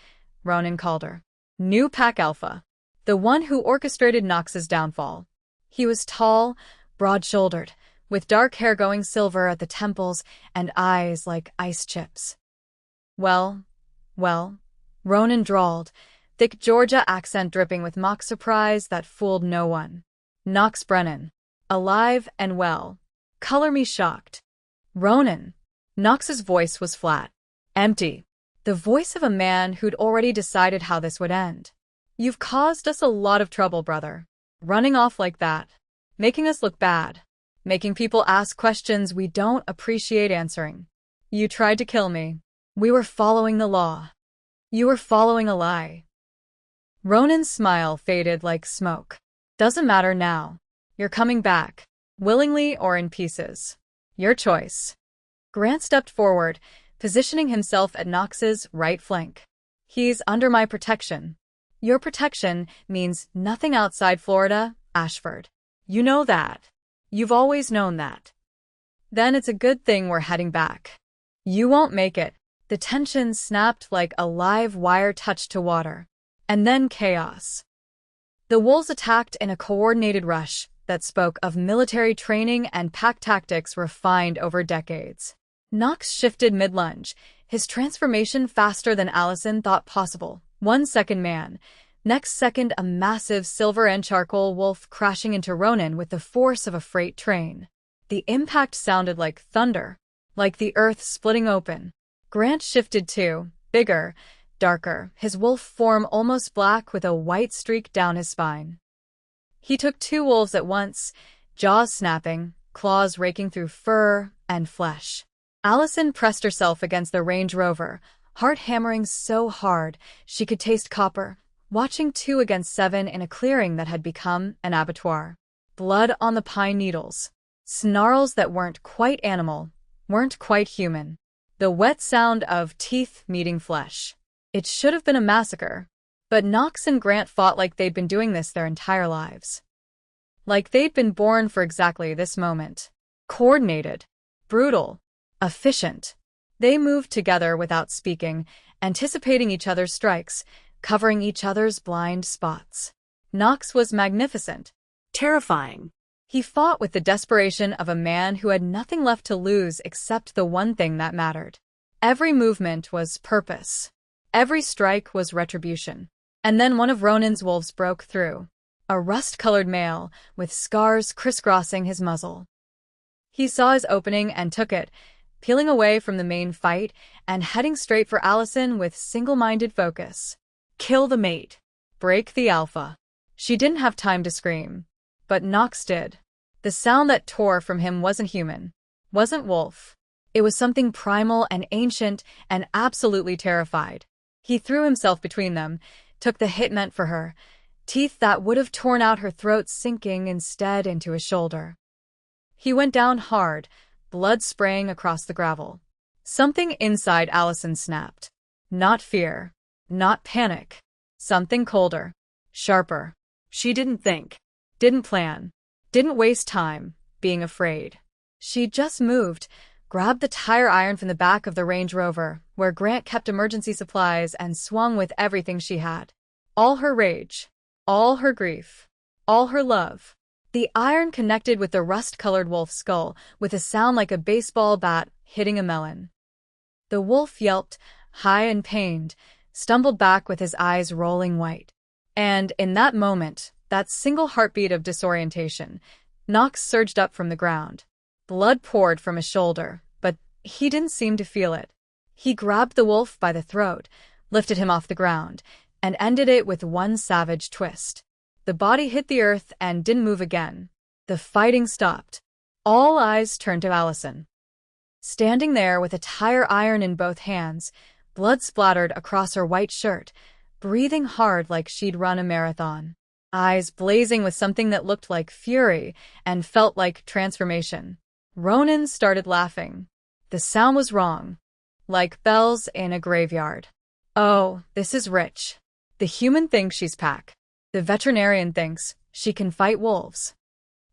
Ronan Calder. New Pack Alpha. The one who orchestrated Knox's downfall. He was tall, broad-shouldered, with dark hair going silver at the temples and eyes like ice chips. Well, Ronan drawled, thick Georgia accent dripping with mock surprise that fooled no one. "Knox Brennan. Alive and well. Color me shocked." "Ronan." Knox's voice was flat. Empty. The voice of a man who'd already decided how this would end. "You've caused us a lot of trouble, brother. Running off like that. Making us look bad. Making people ask questions we don't appreciate answering. You tried to kill me. We were following the law. You were following a lie." Ronan's smile faded like smoke. "Doesn't matter now. You're coming back. Willingly or in pieces. Your choice." Grant stepped forward, positioning himself at Knox's right flank. "He's under my protection." "Your protection means nothing outside Florida, Ashford. You know that. You've always known that. Then it's a good thing we're heading back. You won't make it." The tension snapped like a live wire touched to water. And then chaos. The wolves attacked in a coordinated rush that spoke of military training and pack tactics refined over decades. Knox shifted mid-lunge, his transformation faster than Allison thought possible. 1 second man. Next second, a massive silver and charcoal wolf crashing into Ronan with the force of a freight train. The impact sounded like thunder, like the earth splitting open. Grant shifted too, bigger, darker, his wolf form almost black with a white streak down his spine. He took two wolves at once, jaws snapping, claws raking through fur and flesh. Allison pressed herself against the Range Rover, heart hammering so hard she could taste copper, watching 2 against 7 in a clearing that had become an abattoir. Blood on the pine needles. Snarls that weren't quite animal, weren't quite human. The wet sound of teeth meeting flesh. It should have been a massacre. But Knox and Grant fought like they'd been doing this their entire lives. Like they'd been born for exactly this moment. Coordinated. Brutal. Efficient. They moved together without speaking, anticipating each other's strikes, covering each other's blind spots. Knox was magnificent. Terrifying. He fought with the desperation of a man who had nothing left to lose except the one thing that mattered. Every movement was purpose. Every strike was retribution. And then one of Ronan's wolves broke through. A rust-colored male, with scars crisscrossing his muzzle. He saw his opening and took it, peeling away from the main fight and heading straight for Allison with single-minded focus. Kill the mate. Break the alpha. She didn't have time to scream. But Knox did. The sound that tore from him wasn't human. Wasn't wolf. It was something primal and ancient and absolutely terrified. He threw himself between them, took the hit meant for her, teeth that would have torn out her throat sinking instead into his shoulder. He went down hard, blood spraying across the gravel. Something inside Allison snapped. Not fear. Not panic. Something colder. Sharper. She didn't think. Didn't plan. Didn't waste time being afraid. She just moved, grabbed the tire iron from the back of the Range Rover, where Grant kept emergency supplies, and swung with everything she had. All her rage. All her grief. All her love. The iron connected with the rust-colored wolf's skull with a sound like a baseball bat hitting a melon. The wolf yelped, high and pained, stumbled back with his eyes rolling white. And in that moment, that single heartbeat of disorientation, Knox surged up from the ground. Blood poured from his shoulder, but he didn't seem to feel it. He grabbed the wolf by the throat, lifted him off the ground, and ended it with one savage twist. The body hit the earth and didn't move again. The fighting stopped. All eyes turned to Allison. Standing there with a tire iron in both hands, blood splattered across her white shirt, breathing hard like she'd run a marathon. Eyes blazing with something that looked like fury and felt like transformation. Ronan started laughing. The sound was wrong. Like bells in a graveyard. Oh, this is rich. The human thinks she's pack. The veterinarian thinks she can fight wolves.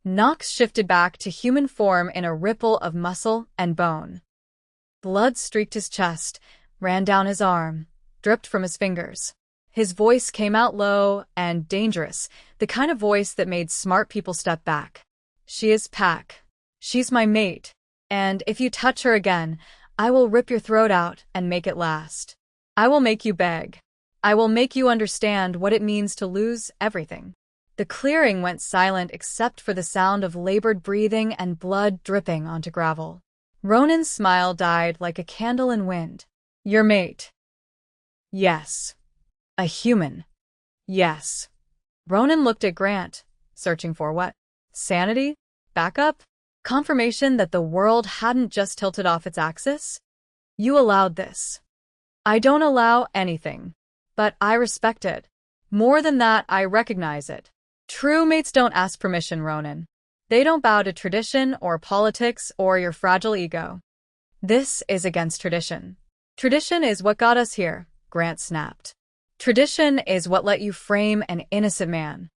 Knox shifted back to human form in a ripple of muscle and bone. Blood streaked his chest, ran down his arm, dripped from his fingers. His voice came out low and dangerous, the kind of voice that made smart people step back. She is pack. She's my mate. And if you touch her again, I will rip your throat out and make it last. I will make you beg. I will make you understand what it means to lose everything. The clearing went silent except for the sound of labored breathing and blood dripping onto gravel. Ronan's smile died like a candle in wind. Your mate. Yes. A human. Yes. Ronan looked at Grant, searching for what? Sanity? Backup? Confirmation that the world hadn't just tilted off its axis? You allowed this. I don't allow anything. But I respect it. More than that, I recognize it. True mates don't ask permission, Ronan. They don't bow to tradition or politics or your fragile ego. This is against tradition. Tradition is what got us here, Grant snapped. Tradition is what let you frame an innocent man.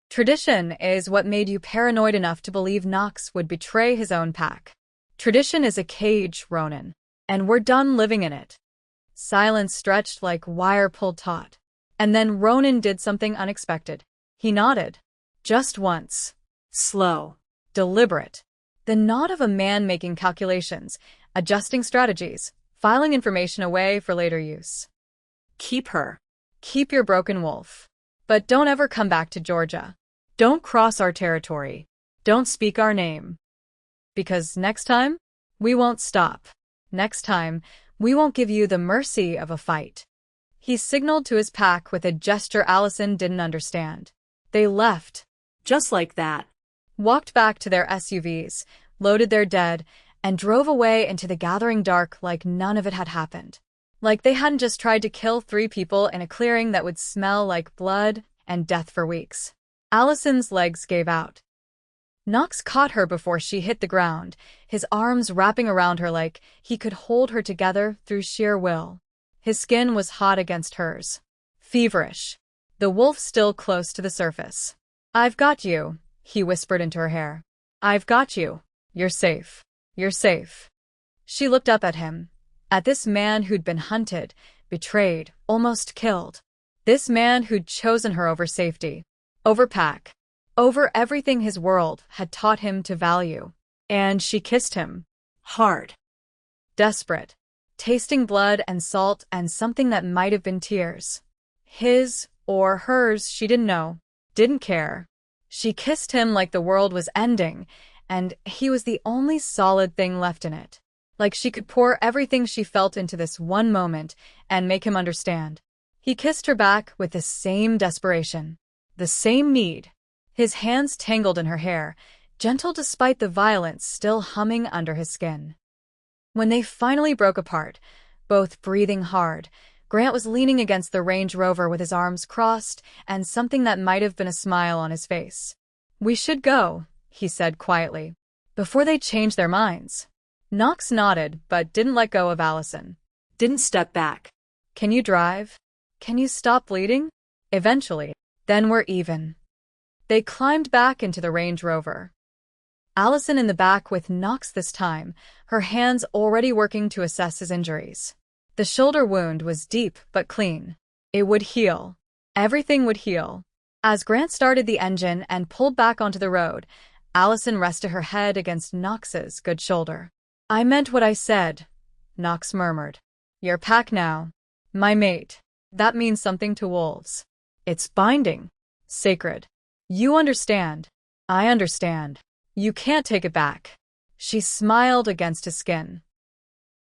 Tradition is what made you paranoid enough to believe Knox would betray his own pack. Tradition is a cage, Ronan, and we're done living in it. Silence stretched like wire pulled taut. And then Ronan did something unexpected. He nodded. Just once. Slow. Deliberate. The nod of a man making calculations, adjusting strategies, filing information away for later use. Keep her. Keep your broken wolf. But don't ever come back to Georgia. Don't cross our territory. Don't speak our name. Because next time, we won't stop. Next time, we won't give you the mercy of a fight. He signaled to his pack with a gesture Allison didn't understand. They left, Just like that. walked back to their SUVs, loaded their dead, and drove away into the gathering dark like none of it had happened. Like they hadn't just tried to kill 3 people in a clearing that would smell like blood and death for weeks. Allison's legs gave out. Knox caught her before she hit the ground, his arms wrapping around her like he could hold her together through sheer will. His skin was hot against hers. Feverish. The wolf still close to the surface. "I've got you," he whispered into her hair. "I've got you. You're safe. You're safe." She looked up at him. At this man who'd been hunted, betrayed, almost killed. This man who'd chosen her over safety, over pack, over everything his world had taught him to value. And she kissed him. Hard. Desperate. Tasting blood and salt and something that might have been tears. His or hers, she didn't know. Didn't care. She kissed him like the world was ending, and he was the only solid thing left in it. Like she could pour everything she felt into this one moment and make him understand. He kissed her back with the same desperation, the same need. His hands tangled in her hair, gentle despite the violence still humming under his skin. When they finally broke apart, both breathing hard, Grant was leaning against the Range Rover with his arms crossed and something that might have been a smile on his face. "We should go," he said quietly, "before they change their minds." Knox nodded, but didn't let go of Allison. Didn't step back. "Can you drive? Can you stop bleeding?" "Eventually. Then we're even." They climbed back into the Range Rover. Allison in the back with Knox this time, her hands already working to assess his injuries. The shoulder wound was deep but clean. It would heal. Everything would heal. As Grant started the engine and pulled back onto the road, Allison rested her head against Knox's good shoulder. "I meant what I said," Knox murmured. "Your pack now. My mate. That means something to wolves. It's binding. Sacred. You understand. I understand. You can't take it back." She smiled against his skin.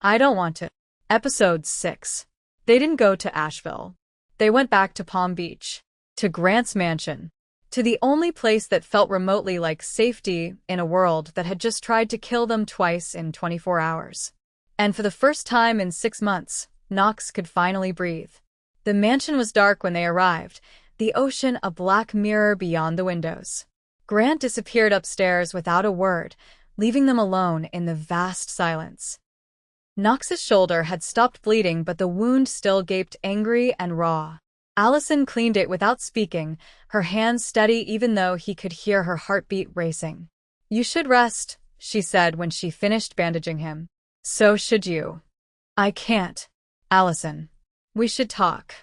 "I don't want to." Episode 6. They didn't go to Asheville. They went back to Palm Beach. To Grant's mansion. To the only place that felt remotely like safety in a world that had just tried to kill them twice in 24 hours. And for the first time in 6 months, Knox could finally breathe. The mansion was dark when they arrived, the ocean a black mirror beyond the windows. Grant disappeared upstairs without a word, leaving them alone in the vast silence. Knox's shoulder had stopped bleeding, but the wound still gaped angry and raw. Allison cleaned it without speaking, her hands steady even though he could hear her heartbeat racing. "You should rest," she said when she finished bandaging him. "So should you." "I can't. Allison. We should talk."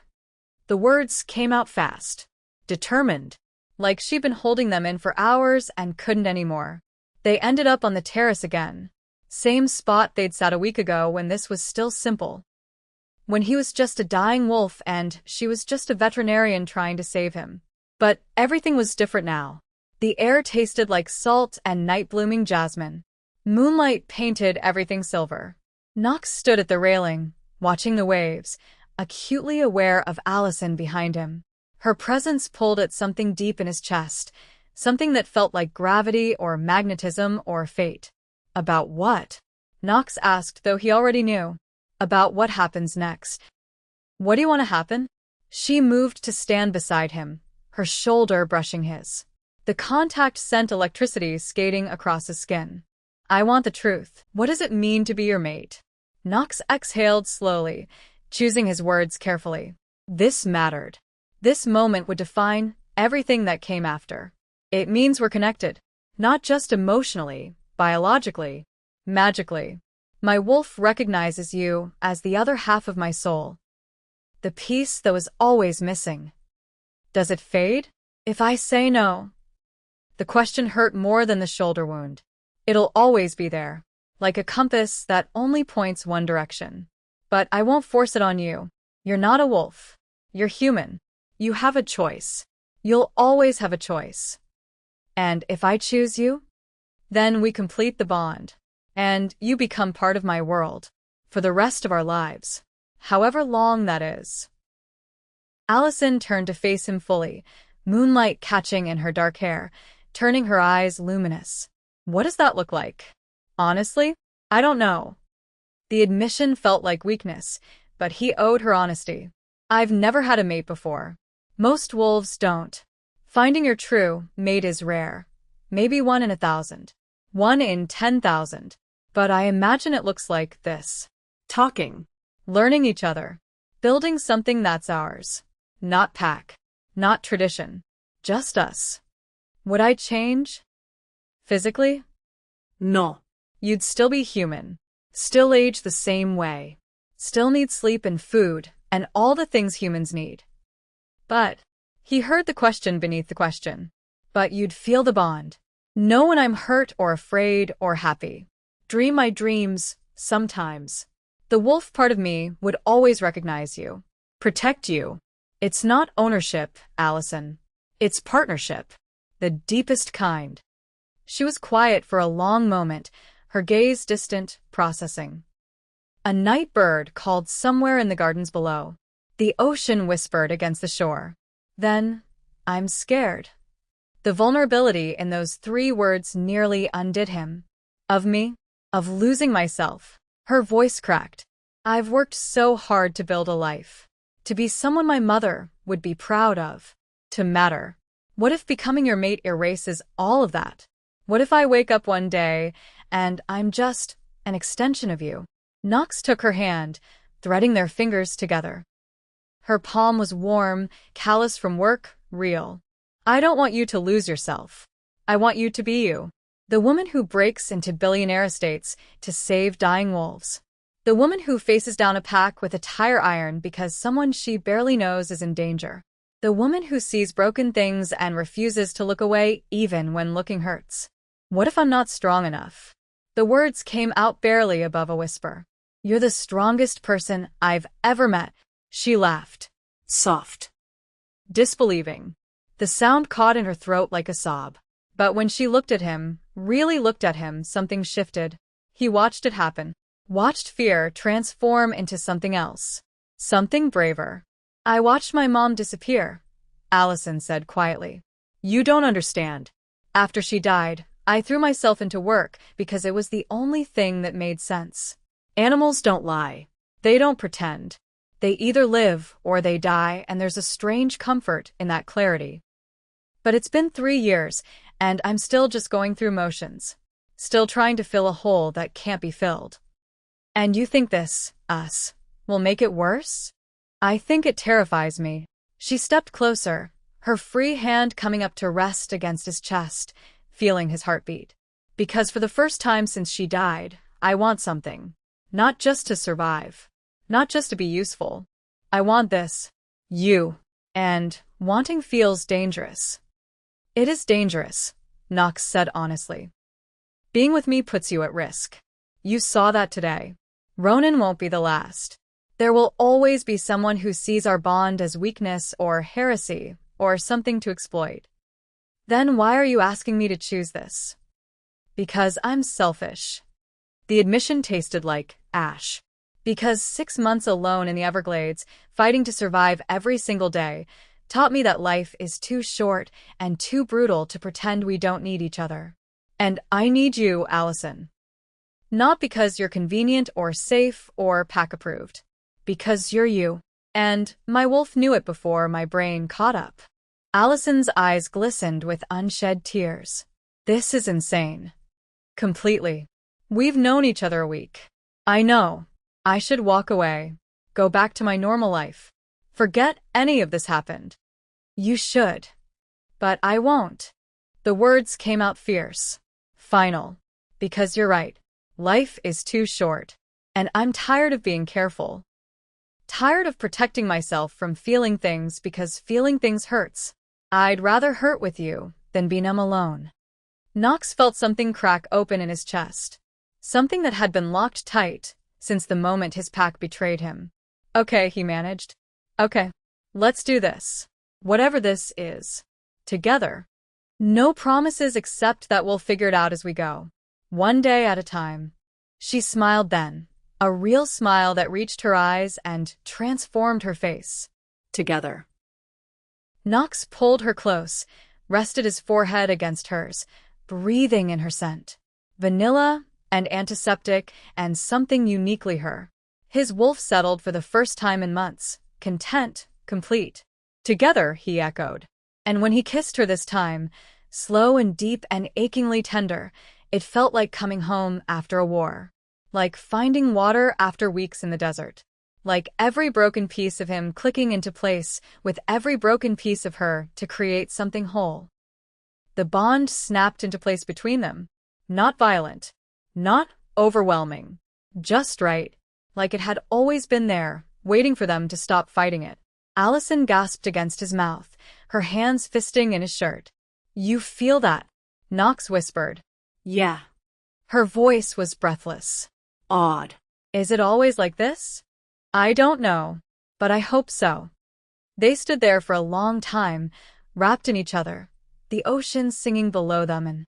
The words came out fast. Determined. Like she'd been holding them in for hours and couldn't anymore. They ended up on the terrace again. Same spot they'd sat a week ago when this was still simple. When he was just a dying wolf and she was just a veterinarian trying to save him. But everything was different now. The air tasted like salt and night-blooming jasmine. Moonlight painted everything silver. Knox stood at the railing, watching the waves, acutely aware of Allison behind him. Her presence pulled at something deep in his chest, something that felt like gravity or magnetism or fate. "About what?" Knox asked, though he already knew. "About what happens next." "What do you want to happen?" She moved to stand beside him, her shoulder brushing his. The contact sent electricity skating across his skin. "I want the truth. What does it mean to be your mate?" Knox exhaled slowly, choosing his words carefully. This mattered. This moment would define everything that came after. "It means we're connected. Not just emotionally, biologically, magically. My wolf recognizes you as the other half of my soul. The piece that was always missing. Does it fade? If I say no?" The question hurt more than the shoulder wound. "It'll always be there, like a compass that only points one direction. But I won't force it on you. You're not a wolf. You're human. You have a choice. You'll always have a choice. And if I choose you, then we complete the bond. And you become part of my world. For the rest of our lives. However long that is." Allison turned to face him fully, moonlight catching in her dark hair, turning her eyes luminous. What does that look like? Honestly, I don't know. The admission felt like weakness, but he owed her honesty. I've never had a mate before. Most wolves don't. Finding your true mate is rare. Maybe 1 in 1,000. 1 in 10,000. But I imagine it looks like this. Talking. Learning each other. Building something that's ours. Not pack. Not tradition. Just us. Would I change? Physically? No. You'd still be human. Still age the same way. Still need sleep and food, and all the things humans need. But, he heard the question beneath the question. But you'd feel the bond. Know when I'm hurt or afraid or happy. Dream my dreams, sometimes. The wolf part of me would always recognize you. Protect you. It's not ownership, Allison. It's partnership. The deepest kind. She was quiet for a long moment, her gaze distant, processing. A night bird called somewhere in the gardens below. The ocean whispered against the shore. Then, I'm scared. The vulnerability in those 3 words nearly undid him. Of me? Of losing myself. Her voice cracked. I've worked so hard to build a life. To be someone my mother would be proud of. To matter. What if becoming your mate erases all of that? What if I wake up one day and I'm just an extension of you? Knox took her hand, threading their fingers together. Her palm was warm, callous from work, real. I don't want you to lose yourself. I want you to be you. The woman who breaks into billionaire estates to save dying wolves. The woman who faces down a pack with a tire iron because someone she barely knows is in danger. The woman who sees broken things and refuses to look away even when looking hurts. What if I'm not strong enough? The words came out barely above a whisper. You're the strongest person I've ever met. She laughed. Soft. Disbelieving. The sound caught in her throat like a sob. But when she looked at him, really looked at him, something shifted. He watched it happen. Watched fear transform into something else. Something braver. I watched my mom disappear, Allison said quietly. You don't understand. After she died, I threw myself into work because it was the only thing that made sense. Animals don't lie. They don't pretend. They either live or they die, and there's a strange comfort in that clarity. But it's been 3 years, and I'm still just going through motions. Still trying to fill a hole that can't be filled. And you think this, us, will make it worse? I think it terrifies me. She stepped closer, her free hand coming up to rest against his chest, feeling his heartbeat. Because for the first time since she died, I want something. Not just to survive. Not just to be useful. I want this. You. And wanting feels dangerous. It is dangerous, Knox said honestly. Being with me puts you at risk. You saw that today. Ronan won't be the last. There will always be someone who sees our bond as weakness or heresy or something to exploit. Then why are you asking me to choose this? Because I'm selfish. The admission tasted like ash. Because 6 months alone in the Everglades, fighting to survive every single day, taught me that life is too short and too brutal to pretend we don't need each other. And I need you, Allison. Not because you're convenient or safe or pack-approved. Because you're you. And my wolf knew it before my brain caught up. Allison's eyes glistened with unshed tears. This is insane. Completely. We've known each other a week. I know. I should walk away. Go back to my normal life. Forget any of this happened. You should. But I won't. The words came out fierce. Final. Because you're right. Life is too short. And I'm tired of being careful. Tired of protecting myself from feeling things because feeling things hurts. I'd rather hurt with you than be numb alone. Knox felt something crack open in his chest. Something that had been locked tight since the moment his pack betrayed him. Okay, he managed. Okay. Let's do this. Whatever this is. Together. No promises except that we'll figure it out as we go. One day at a time. She smiled then. A real smile that reached her eyes and transformed her face. Together. Knox pulled her close, rested his forehead against hers, breathing in her scent. Vanilla and antiseptic and something uniquely her. His wolf settled for the first time in months, content, complete. Together, he echoed. And when he kissed her this time, slow and deep and achingly tender, it felt like coming home after a war. Like finding water after weeks in the desert. Like every broken piece of him clicking into place with every broken piece of her to create something whole. The bond snapped into place between them. Not violent. Not overwhelming. Just right. Like it had always been there, waiting for them to stop fighting it. Allison gasped against his mouth, her hands fisting in his shirt. You feel that? Knox whispered. Yeah. Her voice was breathless. Odd. Is it always like this? I don't know, but I hope so. They stood there for a long time, wrapped in each other, the ocean singing below them and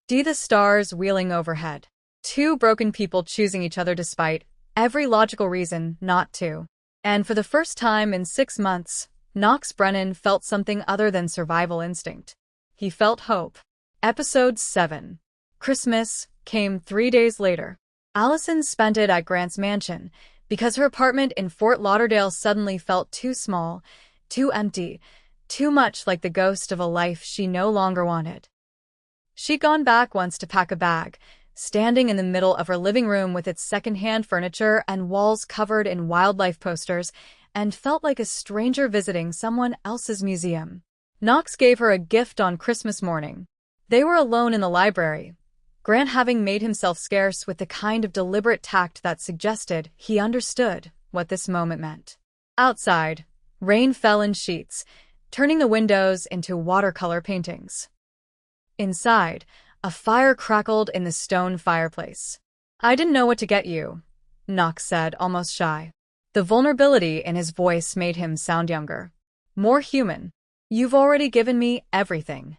the stars wheeling overhead. Two broken people choosing each other despite every logical reason not to. And for the first time in 6 months, Knox Brennan felt something other than survival instinct. He felt hope. Episode 7. Christmas came 3 days later. Allison spent it at Grant's mansion, because her apartment in Fort Lauderdale suddenly felt too small, too empty, too much like the ghost of a life she no longer wanted. She'd gone back once to pack a bag, standing in the middle of her living room with its secondhand furniture and walls covered in wildlife posters, and felt like a stranger visiting someone else's museum. Knox gave her a gift on Christmas morning. They were alone in the library, Grant having made himself scarce with the kind of deliberate tact that suggested he understood what this moment meant. Outside, rain fell in sheets, turning the windows into watercolor paintings. Inside, a fire crackled in the stone fireplace. I didn't know what to get you, Knox said, almost shy. The vulnerability in his voice made him sound younger. More human. You've already given me everything.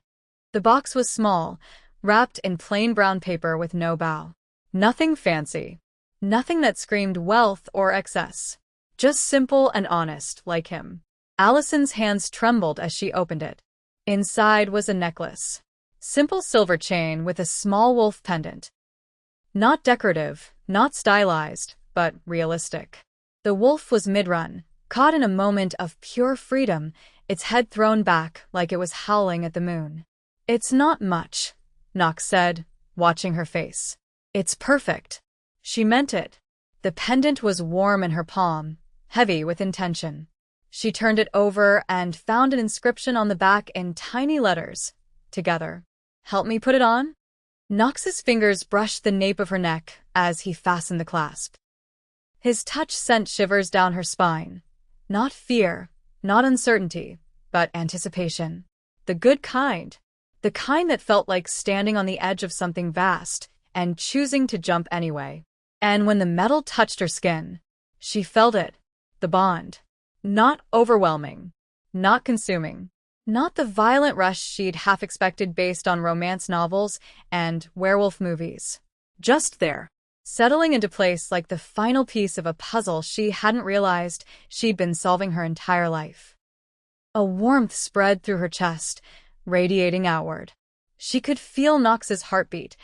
The box was small, wrapped in plain brown paper with no bow. Nothing fancy. Nothing that screamed wealth or excess. Just simple and honest, like him. Allison's hands trembled as she opened it. Inside was a necklace. Simple silver chain with a small wolf pendant. Not decorative, not stylized, but realistic. The wolf was mid-run, caught in a moment of pure freedom, its head thrown back like it was howling at the moon. It's not much, Knox said, watching her face. It's perfect. She meant it. The pendant was warm in her palm, heavy with intention. She turned it over and found an inscription on the back in tiny letters. Together. Help me put it on? Knox's fingers brushed the nape of her neck as he fastened the clasp. His touch sent shivers down her spine. Not fear, not uncertainty, but anticipation. The good kind. The kind that felt like standing on the edge of something vast and choosing to jump anyway. And when the metal touched her skin, she felt it. The bond. Not overwhelming. Not consuming. Not the violent rush she'd half expected based on romance novels and werewolf movies. Just there, settling into place like the final piece of a puzzle she hadn't realized she'd been solving her entire life. A warmth spread through her chest, radiating outward. She could feel Knox's heartbeat,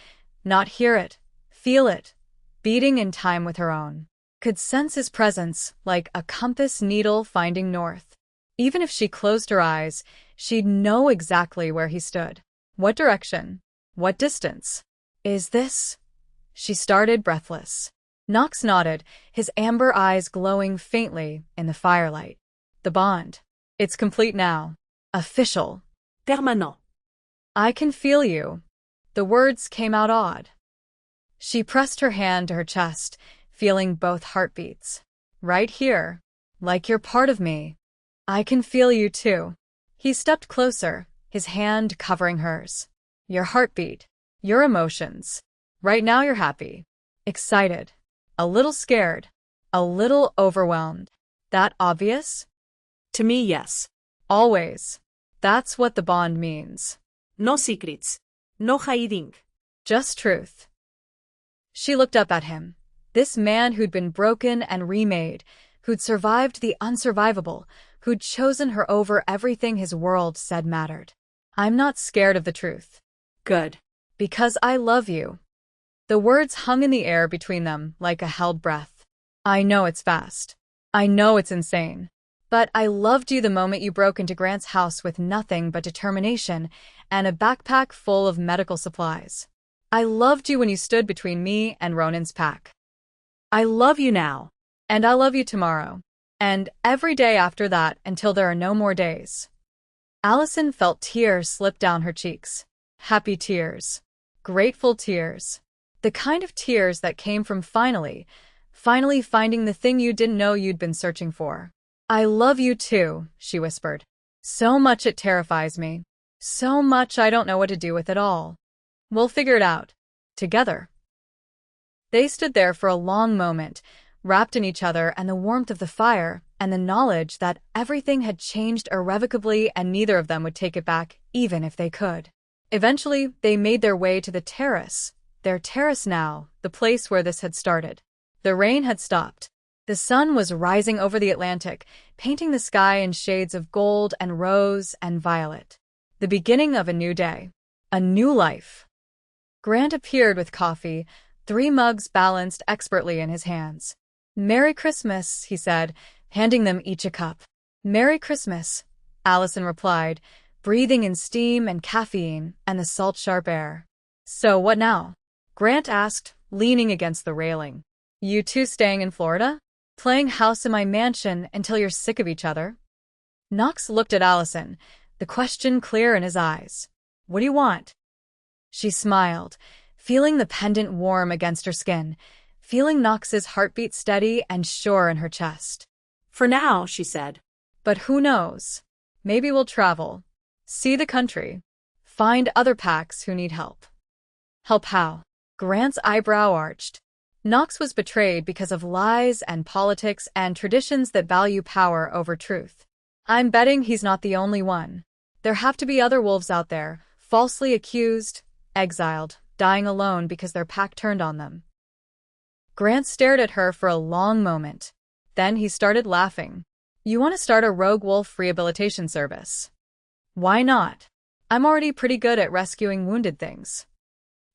not hear it, feel it, beating in time with her own. Could sense his presence like a compass needle finding north. Even if she closed her eyes, she'd know exactly where he stood. What direction? What distance? Is this? She started, breathless. Knox nodded, his amber eyes glowing faintly in the firelight. The bond. It's complete now. Official. Permanent. I can feel you. The words came out odd. She pressed her hand to her chest, feeling both heartbeats. Right here. Like you're part of me. I can feel you too. He stepped closer, his hand covering hers. Your heartbeat. Your emotions. Right now you're happy. Excited. A little scared. A little overwhelmed. That obvious? To me, yes. Always. That's what the bond means. No secrets. No hiding. Just truth. She looked up at him. This man who'd been broken and remade, who'd survived the unsurvivable, who'd chosen her over everything his world said mattered. I'm not scared of the truth. Good. Because I love you. The words hung in the air between them like a held breath. I know it's fast. I know it's insane. But I loved you the moment you broke into Grant's house with nothing but determination and a backpack full of medical supplies. I loved you when you stood between me and Ronan's pack. I love you now. And I'll love you tomorrow. And every day after that until there are no more days. Allison felt tears slip down her cheeks. Happy tears. Grateful tears. The kind of tears that came from finally finding the thing you didn't know you'd been searching for. I love you too, she whispered. So much it terrifies me. So much I don't know what to do with it all. We'll figure it out. Together. They stood there for a long moment, wrapped in each other and the warmth of the fire, and the knowledge that everything had changed irrevocably and neither of them would take it back, even if they could. Eventually, they made their way to the terrace. Their terrace now, the place where this had started. The rain had stopped. The sun was rising over the Atlantic, painting the sky in shades of gold and rose and violet. The beginning of a new day. A new life. Grant appeared with coffee, 3 mugs balanced expertly in his hands. Merry Christmas, he said, handing them each a cup. Merry Christmas, Allison replied, breathing in steam and caffeine and the salt sharp air. So what now? Grant asked, leaning against the railing. You two staying in Florida? Playing house in my mansion until you're sick of each other? Knox looked at Allison, the question clear in his eyes. What do you want? She smiled, feeling the pendant warm against her skin, feeling Knox's heartbeat steady and sure in her chest. For now, she said. But who knows? Maybe we'll travel. See the country. Find other packs who need help. Help how? Grant's eyebrow arched. Knox was betrayed because of lies and politics and traditions that value power over truth. I'm betting he's not the only one. There have to be other wolves out there, falsely accused, exiled, dying alone because their pack turned on them. Grant stared at her for a long moment. Then he started laughing. You want to start a rogue wolf rehabilitation service? Why not? I'm already pretty good at rescuing wounded things.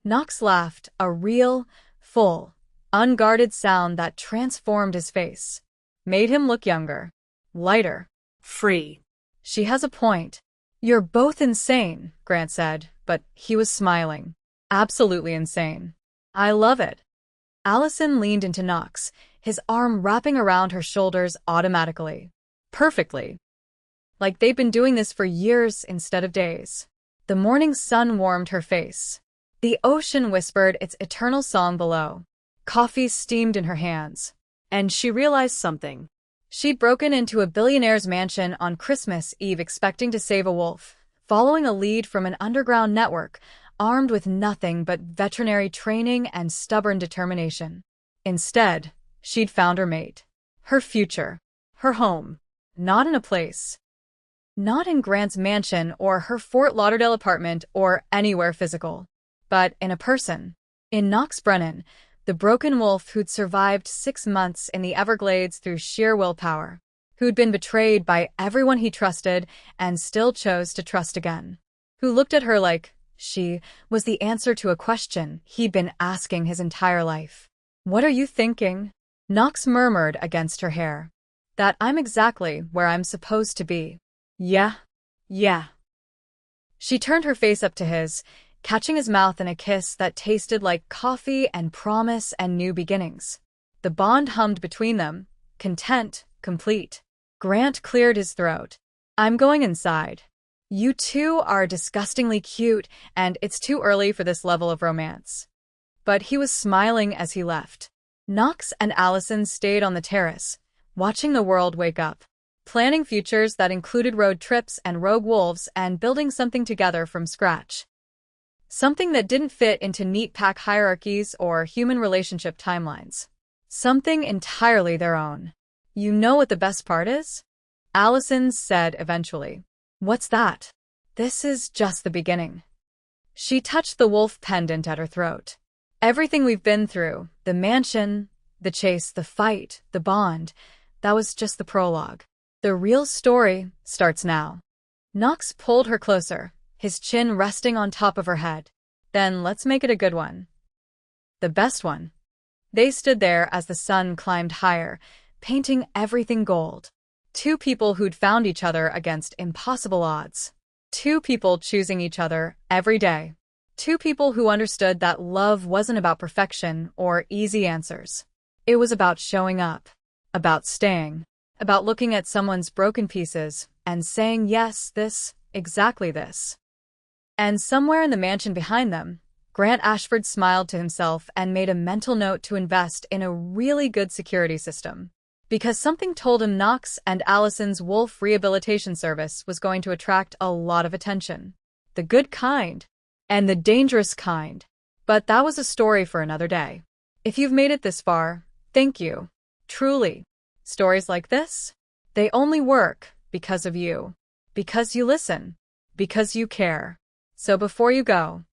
Knox laughed, a real, full, unguarded sound that transformed his face. Made him look younger. Lighter. Free. She has a point. You're both insane, Grant said, but he was smiling. Absolutely insane. I love it. Allison leaned into Knox, his arm wrapping around her shoulders automatically. Perfectly. Like they'd been doing this for years instead of days. The morning sun warmed her face. The ocean whispered its eternal song below. Coffee steamed in her hands. And she realized something. She'd broken into a billionaire's mansion on Christmas Eve expecting to save a wolf, following a lead from an underground network, armed with nothing but veterinary training and stubborn determination. Instead, she'd found her mate. Her future. Her home. Not in a place. Not in Grant's mansion or her Fort Lauderdale apartment or anywhere physical. But in a person. In Knox Brennan, the broken wolf who'd survived 6 months in the Everglades through sheer willpower. Who'd been betrayed by everyone he trusted and still chose to trust again. Who looked at her like she was the answer to a question he'd been asking his entire life. What are you thinking? Knox murmured against her hair. That I'm exactly where I'm supposed to be. Yeah. She turned her face up to his, catching his mouth in a kiss that tasted like coffee and promise and new beginnings. The bond hummed between them, content, complete. Grant cleared his throat. I'm going inside. You two are disgustingly cute, and it's too early for this level of romance. But he was smiling as he left. Knox and Allison stayed on the terrace, watching the world wake up, planning futures that included road trips and rogue wolves and building something together from scratch. Something that didn't fit into neat pack hierarchies or human relationship timelines. Something entirely their own. You know what the best part is? Allison said eventually. What's that? This is just the beginning. She touched the wolf pendant at her throat. Everything we've been through, the mansion, the chase, the fight, the bond, that was just the prologue. The real story starts now. Knox pulled her closer, his chin resting on top of her head. Then let's make it a good one. The best one. They stood there as the sun climbed higher, painting everything gold. Two people who'd found each other against impossible odds. Two people choosing each other every day. Two people who understood that love wasn't about perfection or easy answers. It was about showing up, about staying, about looking at someone's broken pieces and saying yes, this, exactly this. And somewhere in the mansion behind them, Grant Ashford smiled to himself and made a mental note to invest in a really good security system. Because something told him Knox and Allison's Wolf Rehabilitation Service was going to attract a lot of attention. The good kind and the dangerous kind. But that was a story for another day. If you've made it this far, thank you. Truly. Stories like this? They only work because of you. Because you listen. Because you care. So before you go,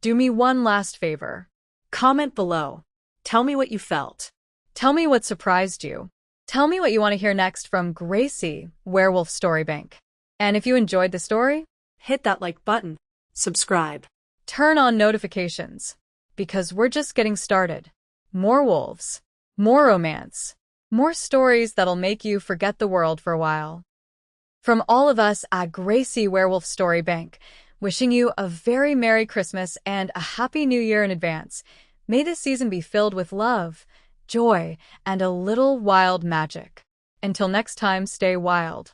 do me one last favor. Comment below. Tell me what you felt. Tell me what surprised you. Tell me what you want to hear next from Gracie, Werewolf Story Bank. And if you enjoyed the story, hit that like button. Subscribe. Turn on notifications. Because we're just getting started. More wolves. More romance. More stories that'll make you forget the world for a while. From all of us at Gracie Werewolf Story Bank, wishing you a very Merry Christmas and a Happy New Year in advance. May this season be filled with love, joy, and a little wild magic. Until next time, stay wild.